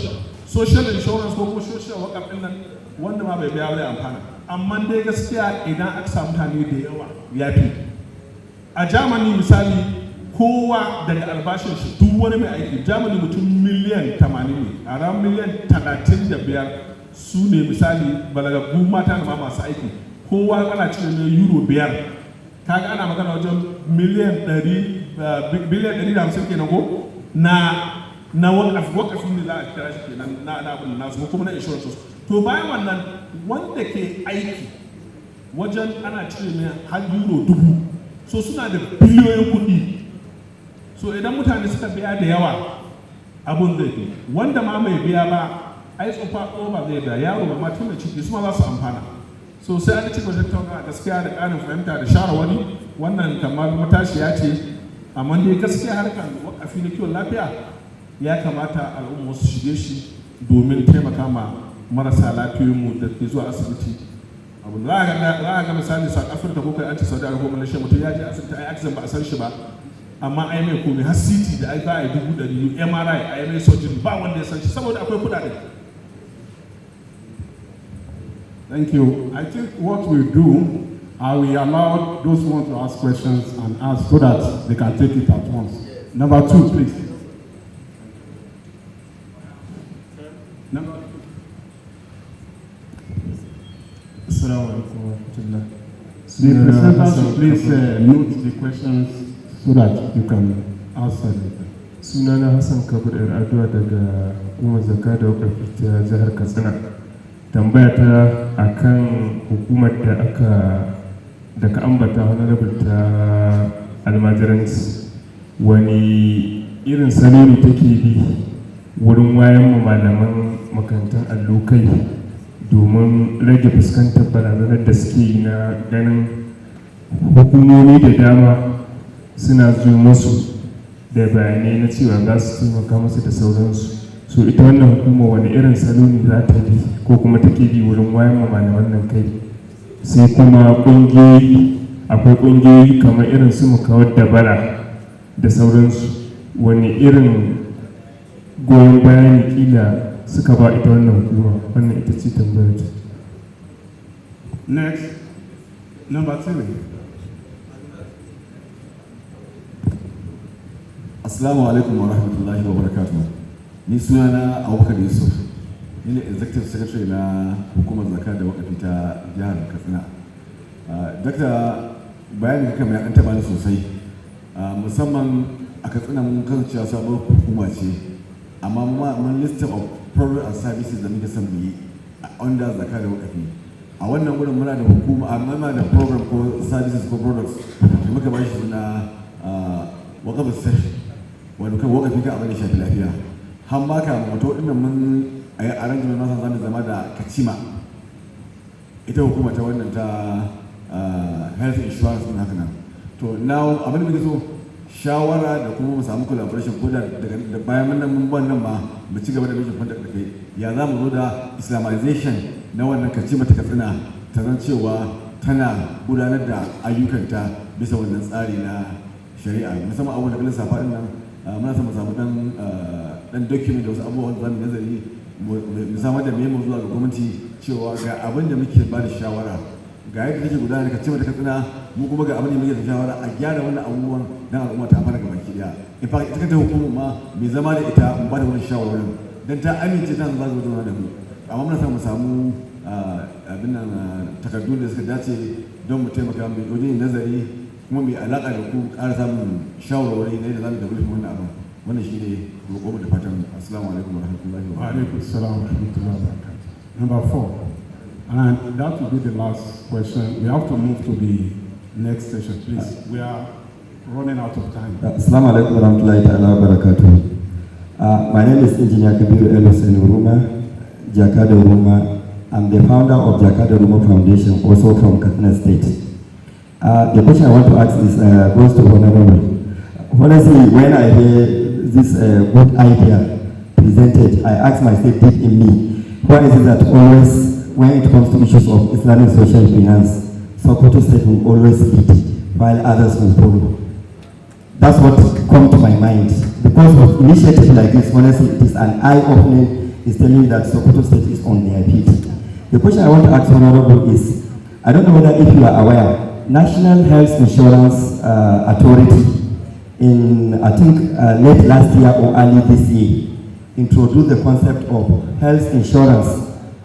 insurance ko kuma social wakaf ɗin nan wanda ma bai biya wani amfana. Amma dai gaskiya idan aka samu mutane da yawa ya fi. A Germany misali, kowa daga albashin shi duk wani mai aiki, Germany mutum miliyan 80 ne, a ran miliyan 35 su ne misali balagaggu mata da ma masu aiki. Kowa ana cire ne euro 5, kaga ana magana wajen miliyan 150 kenan ko na wakafi ne za a kira shi kenan na abin nasu ko kuma na insurance. To bayan wannan wanda ke aiki wajen ana cire ne har euro 1000, so suna da biliyoyin kuɗi. So idan mutane suka biya da yawa abun zai fi, wanda ma mai biya ba ai tsofa ba zai biya, yaro ba ma tun da ciki su ma za su amfana. So sai an ci gaba da tattauna gaskiya da ƙarin fahimta da shawarwari. Wannan kamar matashiya ce, amma dai gaskiya harkar wakafi na kiwon lafiya ya kamata al'umma su shige shi domin taimaka ma marasa lafiyoyinmu da ke zuwa asibiti. Abu za a ga misali South Africa ko kai an ce Saudi Arabia ko Malaysia mutum ya je asibiti ai accident ba a san shi ba, amma ai mai komai har CT da ai ba ai $100,000, MRI ai mai surgery ba wanda ya san shi saboda akwai kuɗaɗe. Thank you. I think what we do, we allow those who want to ask questions and ask so that they can take it at once. Number 2, please. Number 2. Assalamu alaikum wa rahmatullah. The presenters should please note the questions so that you can answer them. Sunana Hassan Kabir Adua daga hukumar zakka da wakafi ta jihar Katsina. Tambaya ta akan hukumar da ka ambata honorable ta almajiranci, wani irin salo ne take bi wurin wayan malaman makarantar allo kai domin rage fuskantar barazanar da suke yi na ganin hukumomi da dama suna zuwa musu da bayanai na cewa za su taimaka musu da sauransu. So ita wannan hukuma wani irin salo ne za ta bi ko kuma take bi wurin wayan malaman nan kai? Sai kuma ƙungiyoyi, akwai ƙungiyoyi kamar irin su mu kawar da bara da sauransu, wani irin goyon bayani kila suka ba ita wannan hukuma? Wannan ita ce tambayar ta. Next, number 3. Assalamu alaikum wa rahmatullahi wa barakatuh. Ni sunana Abubakar Yusuf, ni ne executive secretary na hukumar zakka da wakafi ta jihar Katsina. Dakta, bayanin haka mai an taba ni sosai, musamman a Katsina mun kasance sabon hukuma ce, amma mun list of products and services da muke son mu yi under zakka da wakafi. A wannan wurin muna da hukuma, amma da program ko services ko products da muka ba shi na wakafin session, wani kan wakafi ka abin da shafi lafiya. Han baka wato dinnan mun a yi arrangement nasa zamu zama da kacima, ita hukuma ta wannan ta health insurance din haka nan. To now abin da muke so shawara da kuma mu samu collaboration ko da bayan mun wannan ma mu ci gaba da mijin fanta da kai ya za mu zo da islamization na wannan kacima ta Katsina ta zan cewa tana gudanar da ayyukanta bisa wannan tsari na shari'a, musamman abubuwan da kalin safa din nan. Muna son mu samu dan document da wasu abubuwan da zamu nazari mu samar da memo zuwa ga gwamnati cewa ga abin da muke ba da shawara, ga yadda take gudanar da kacima ta Katsina, mu kuma ga abin da muke da shawara a gyara wannan abubuwan dan al'umma ta amfana gaba ki daya. In fact ita kanta hukumar ma mai zama da ita mu ba da wannan shawarar dan ta amince ta za su zo da mu, amma muna son mu samu abin nan takardu da suka dace don mu taimaka mu wajen nazari kuma mai alaƙa da ku ƙara samun shawarwari na yadda za mu da gudun wannan abin. Wannan shi ne roƙo da fatan. Assalamu alaikum wa rahmatullahi wa barakatuh. Wa alaikum assalam wa rahmatullahi wa barakatuh. Number 4, and that will be the last question. We have to move to the next session, please. We are running out of time. Assalamu alaikum wa rahmatullahi wa barakatuh. My name is Engineer Kabiru Elusen Uruma, Jakada Uruma. I'm the founder of Jakada Uruma Foundation, also from Katsina State. The question I want to ask is goes to Honorable. Honestly, when I hear this good idea presented, I ask myself deep in me, why is it that always, when it comes to issues of Islamic social finance, Sokoto State will always lead while others will follow? That's what comes to my mind. Because of initiatives like this, honestly, it is an eye-opening. It's telling me that Sokoto State is on their feet. The question I want to ask Honorable is, I don't know whether if you are aware, National Health Insurance Authority in, I think, late last year or early this year, introduced the concept of health insurance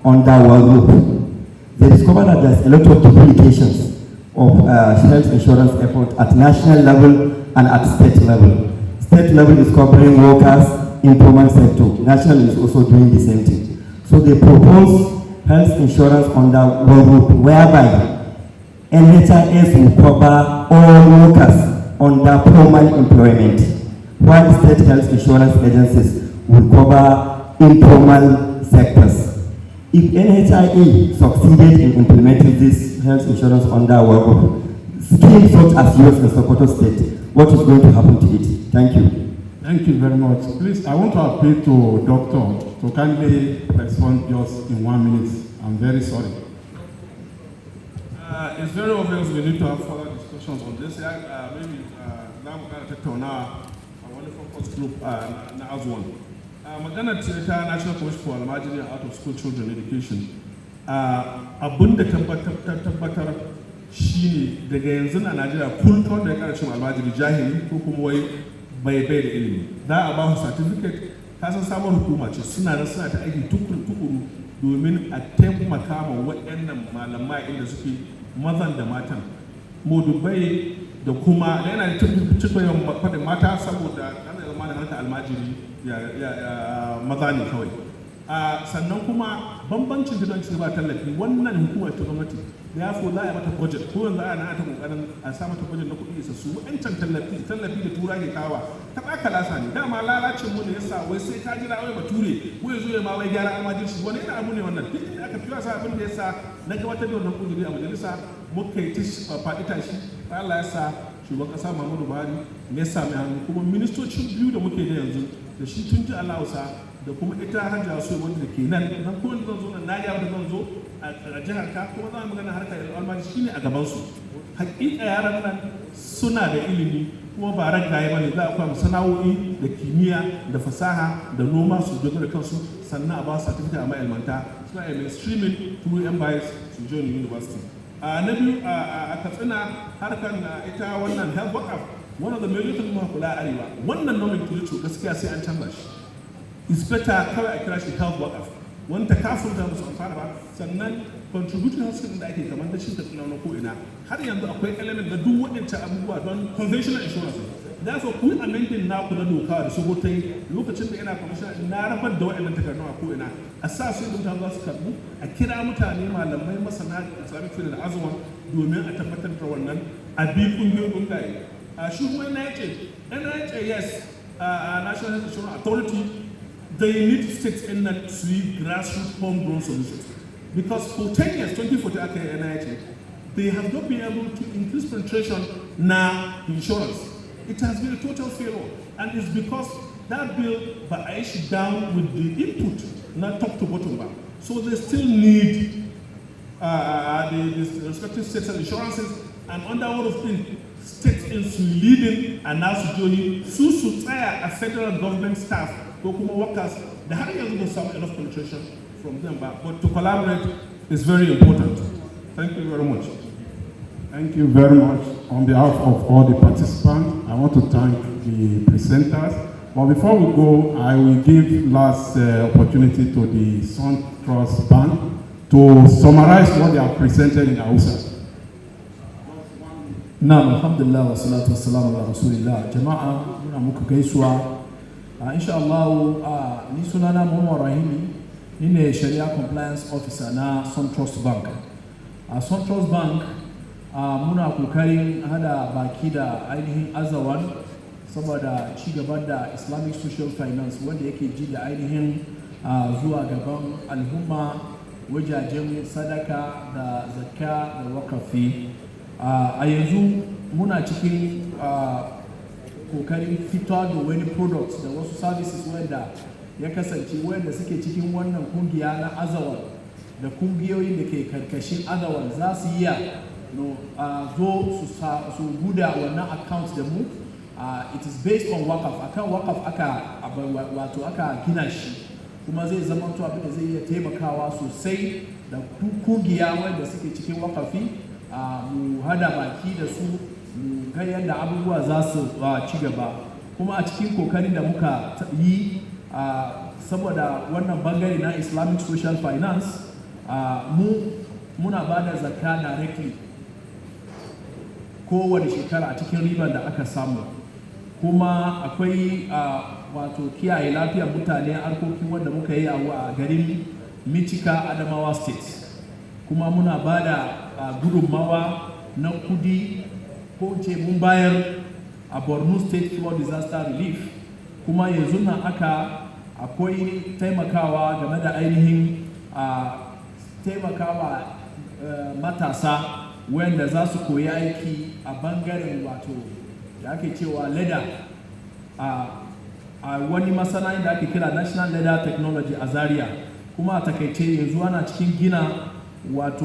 under one roof. They discovered that there's a lot of duplications of health insurance effort at national level and at state level. State level is covering workers, informal sector. National is also doing the same thing. So they propose health insurance under one roof, whereby NHIS will cover all workers under formal employment, while state health insurance agencies will cover informal sectors. If NHIA succeeded in implementing this health insurance under one schemes such as yours in Sokoto State, what is going to happen to it? Thank you. Thank you very much. Please, I want to appeal to Doctor to kindly respond just in 1 minute. I'm very sorry. It's very obvious we need to have further discussions on this. Maybe now we're going to take on a wonderful focus group na AZAWON. Magana ce ta National Commission for Almajiri and Out of School Children Education. Abin da tabbatar shi ne daga yanzu a Najeriya kullum da ya kara cin almajiri jahili ko kuma wai bai da ilimi. Za a ba su certificate, ta san samun hukuma ce suna ta aiki tukuru domin a taimaka ma waɗannan malamai inda suke mazan da matan. Modubai da kuma da yana cikin yawan faɗin mata saboda ana zama da harkar almajiri maza ne kawai. Sannan kuma bambancin gidan ci ba tallafi wannan hukumar ta gwamnati da ya za a mata budget ko yanzu ana ta kokarin a sa mata budget na kuɗi isa su wancan tallafi da tura ke kawa ta baka lasa ne dama lalacin mu ne yasa wai sai ka jira wai bature wai zo ya ma wai gyara almajirci wani irin abu ne wannan duk inda aka fi wasa abin da yasa na gabatar da wannan kudiri a majalisa muka yi faɗi tashi Allah ya sa shugaban ƙasa Muhammadu Buhari ya sami hannu kuma ministocin biyu da muke da yanzu da shi tun ji Allah da kuma ita hajji so wanda ke nan ko zan zo nan na ga da zan zo a jihar ka kuma za mu magana harkar almaji shine a gaban su hakika yaran nan suna da ilimi kuma ba ragaye bane za a koya sana'o'i da kimiyya da fasaha da noma su dogara da kansu sannan a ba su certificate a ma'ilmanta suna a mainstreaming through MBIS su join university. Na biyu a Katsina harkar ita wannan health workup one of the major things mu kula a arewa wannan nomenclature gaskiya sai an canza shi. It's better kawai a kira shi health workup wanda kafin da musu amfana ba sannan contributing hospital da ake kamar da shi da tunawa ko ina har yanzu akwai element da duk waɗancan abubuwa don conventional insurance da so ku amending na ku na doka da su ta yi lokacin da ina commission na rabar da waɗannan takardun a ko ina a sa su da mutane za su karbu a kira mutane malamai masana Islamic field da AZAWON domin a tabbatar da wannan a bi kungiyoyin gungaye shi kuma NHS National Health Insurance Authority they need to stick in that sweet grassroots homegrown solutions. Because for 10 years, 2040 NIH, they have not been able to increase penetration now insurance. It has been a total failure. And it's because that bill by Aishi down with the input, not top to bottom bar. So they still need the respective states and insurances and under all of things, states is leading and now joining a federal government staff ko kuma workers da har yanzu ba samu enough penetration from them but to collaborate is very important. Thank you very much. Thank you very much. On behalf of all the participants, I want to thank the presenters. But before we go, I will give last opportunity to the Sun Trust Bank to summarize what they have presented in Hausa. Na'am, alhamdulillah wa salatu wa salamu ala rasulillah. Jama'a muna muku gaisuwa. Insha Allah, ni sunana Muhammad Rahimi, ni ne Sharia Compliance Officer na Sun Trust Bank. Sun Trust Bank muna kokarin hada baki da ainihin AZAWON saboda ci gaban da Islamic Social Finance wanda yake ji da ainihin zuwa gaban al'umma wajajen sadaka da zakka da wakafi. A yanzu muna cikin kokarin fitowa da wani products da wasu services wanda ya kasance wanda suke cikin wannan kungiya na AZAWON da kungiyoyin da ke karkashin AZAWON za su iya zo su buda wannan account da mu. It is based on wakaf akan wakaf aka gina shi kuma zai zama to abin da zai iya taimakawa sosai da kungiya wanda suke cikin wakafi mu hada baki da su mu ga yadda abubuwa za su ci gaba kuma a cikin kokarin da muka yi saboda wannan bangare na Islamic Social Finance muna ba da zakka directly kowane shekara a cikin ribar da aka samu kuma akwai wato kiyaye lafiyar mutane harkokin wanda muka yi a garin Michika Adamawa State kuma muna ba da gudunmawa na kudi ko ce mun bayar a Borno State Flood Disaster Relief kuma yanzu nan akwai taimakawa game da ainihin taimakawa matasa wanda za su koyi aiki a bangaren wato da ake cewa leda a wani masana'in da ake kira National Leather Technology a Zaria, kuma a takaice yanzu ana cikin gina wato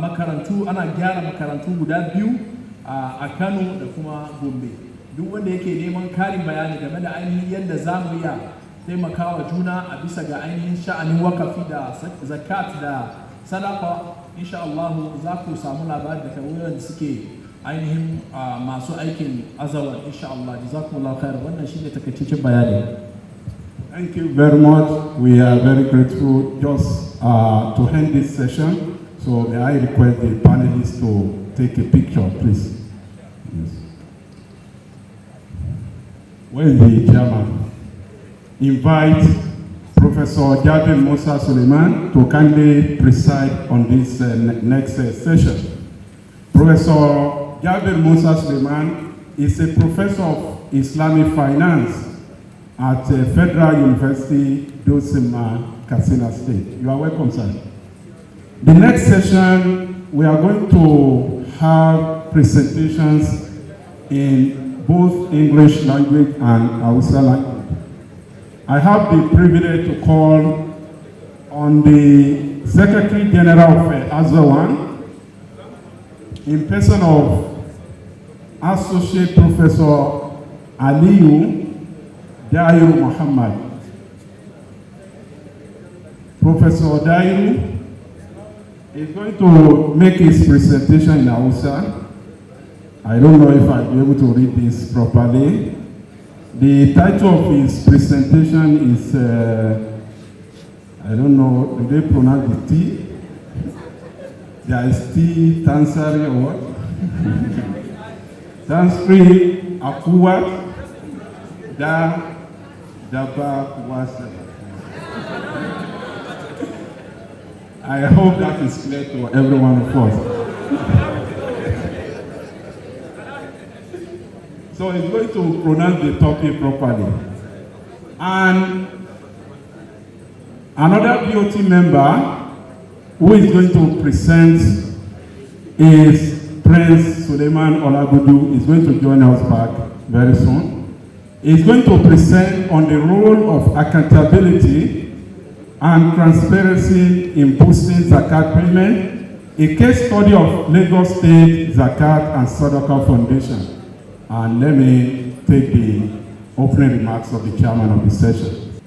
makarantu, ana gyara makarantu guda biyu a Kano da kuma Gombe. Duk wanda yake neman karin bayani game da ainihin yadda za mu iya taimakawa juna a bisa ga ainihin sha'anin wakafi da zakat da sadaka, insha Allah za ku samu labari daga wurin da suke ainihin masu aikin AZAWON, insha Allah. Jazakumullahu khair. Wannan shine takaitaccen bayani. Thank you very much. We are very grateful just to end this session. So may I request the panelists to take a picture, please. Yes. Where is the chairman? Invite Professor Jabir Musa Suleiman to kindly preside on this next session. Professor Jabir Musa Suleiman is a professor of Islamic finance at Federal University, Dosima, Katsina State. You are welcome, sir. The next session, we are going to have presentations in both English language and Hausa language. I have the privilege to call on the Secretary General of AZAWON, in person of Associate Professor Aliyu Dairu Muhammad. Professor Dairu is going to make his presentation in Hausa. I don't know if I'll be able to read this properly. The title of his presentation is, I don't know, do they pronounce the T? There is T, Tansari or what? Tansri Akuwa Da Daba Wasa. I hope that is clear to every one of us. So he's going to pronounce the topic properly. And another BOT member who is going to present is Prince Suleiman Olagudu. Is going to join us back very soon. He's going to present on the role of accountability and transparency in boosting zakat payment, a case study of Lagos State Zakat and Sadaqah Foundation. And let me take the opening remarks of the chairman of the session.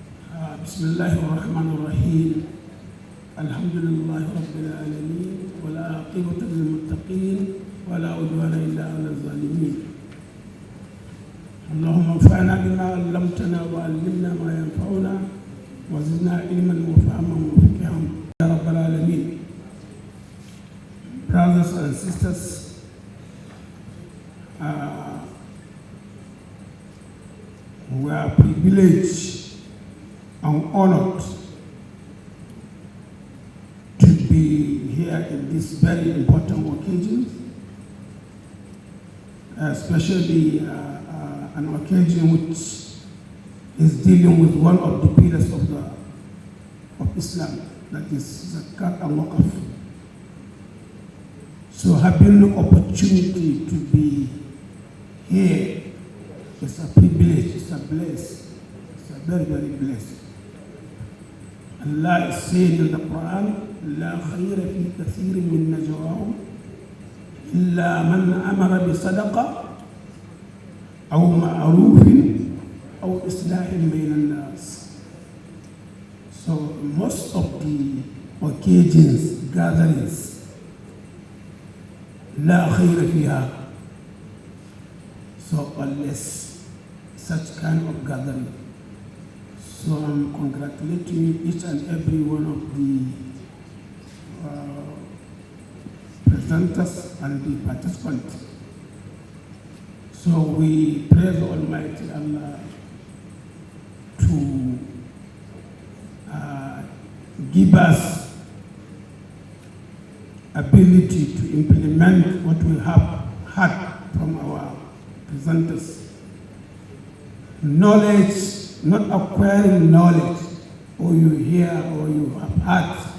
Bismillahirrahmanirrahim. Alhamdulillah Rabbil Alameen. Wa la aqibata lil muttaqin. Wa la udwana illa ala zalimin. Allahumma anfa'na bima 'allamtana wa 'allimna ma yanfa'una wa zidna ilman wa fahman wa fiqhan. Ya Rabbil Alameen. Brothers and sisters, we are privileged and honored to be here in this very important occasion, especially an occasion which is dealing with one of the pillars of Islam, that is Zakat and Waqf. So having the opportunity to be here, it's a privilege, it's a bless, it's a very, very blessed. Allah is saying in the Quran, لا خير في كثير من نجواهم إلا من أمر بصدقة أو معروف أو إصلاح بين الناس. So most of the occasions, gatherings, لا خير فيها. So unless such kind of gathering. So I'm congratulating each and every one of the presenters and the participants. So we praise Almighty Allah to give us ability to implement what we have had from our presenters. Knowledge, not acquiring knowledge, or you hear or you have heard.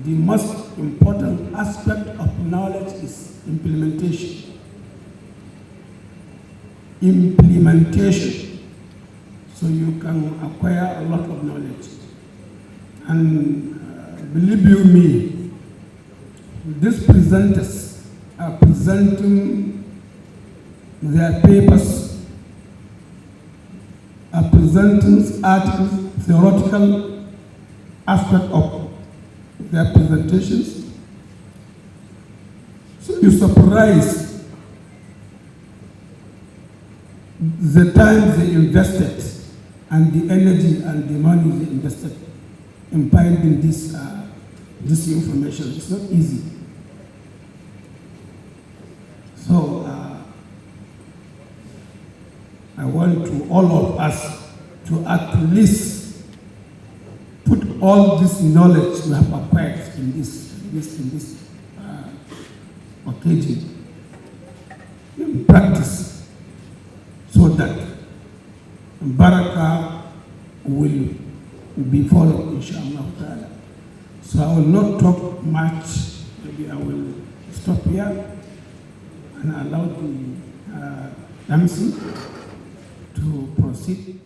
The most important aspect of knowledge is implementation. Implementation. so you can acquire a lot of knowledge. And believe you me, these presenters are presenting their papers, are presenting articles, theoretical aspect of their presentations. So you're surprised the time they invested and the energy and the money they invested in finding this information. It's not easy. So I want to all of us to at least put all this knowledge we have acquired in this occasion in practice, so that barakah will be followed, inshallah. So I will not talk much. Maybe I will stop here and allow the MC to proceed.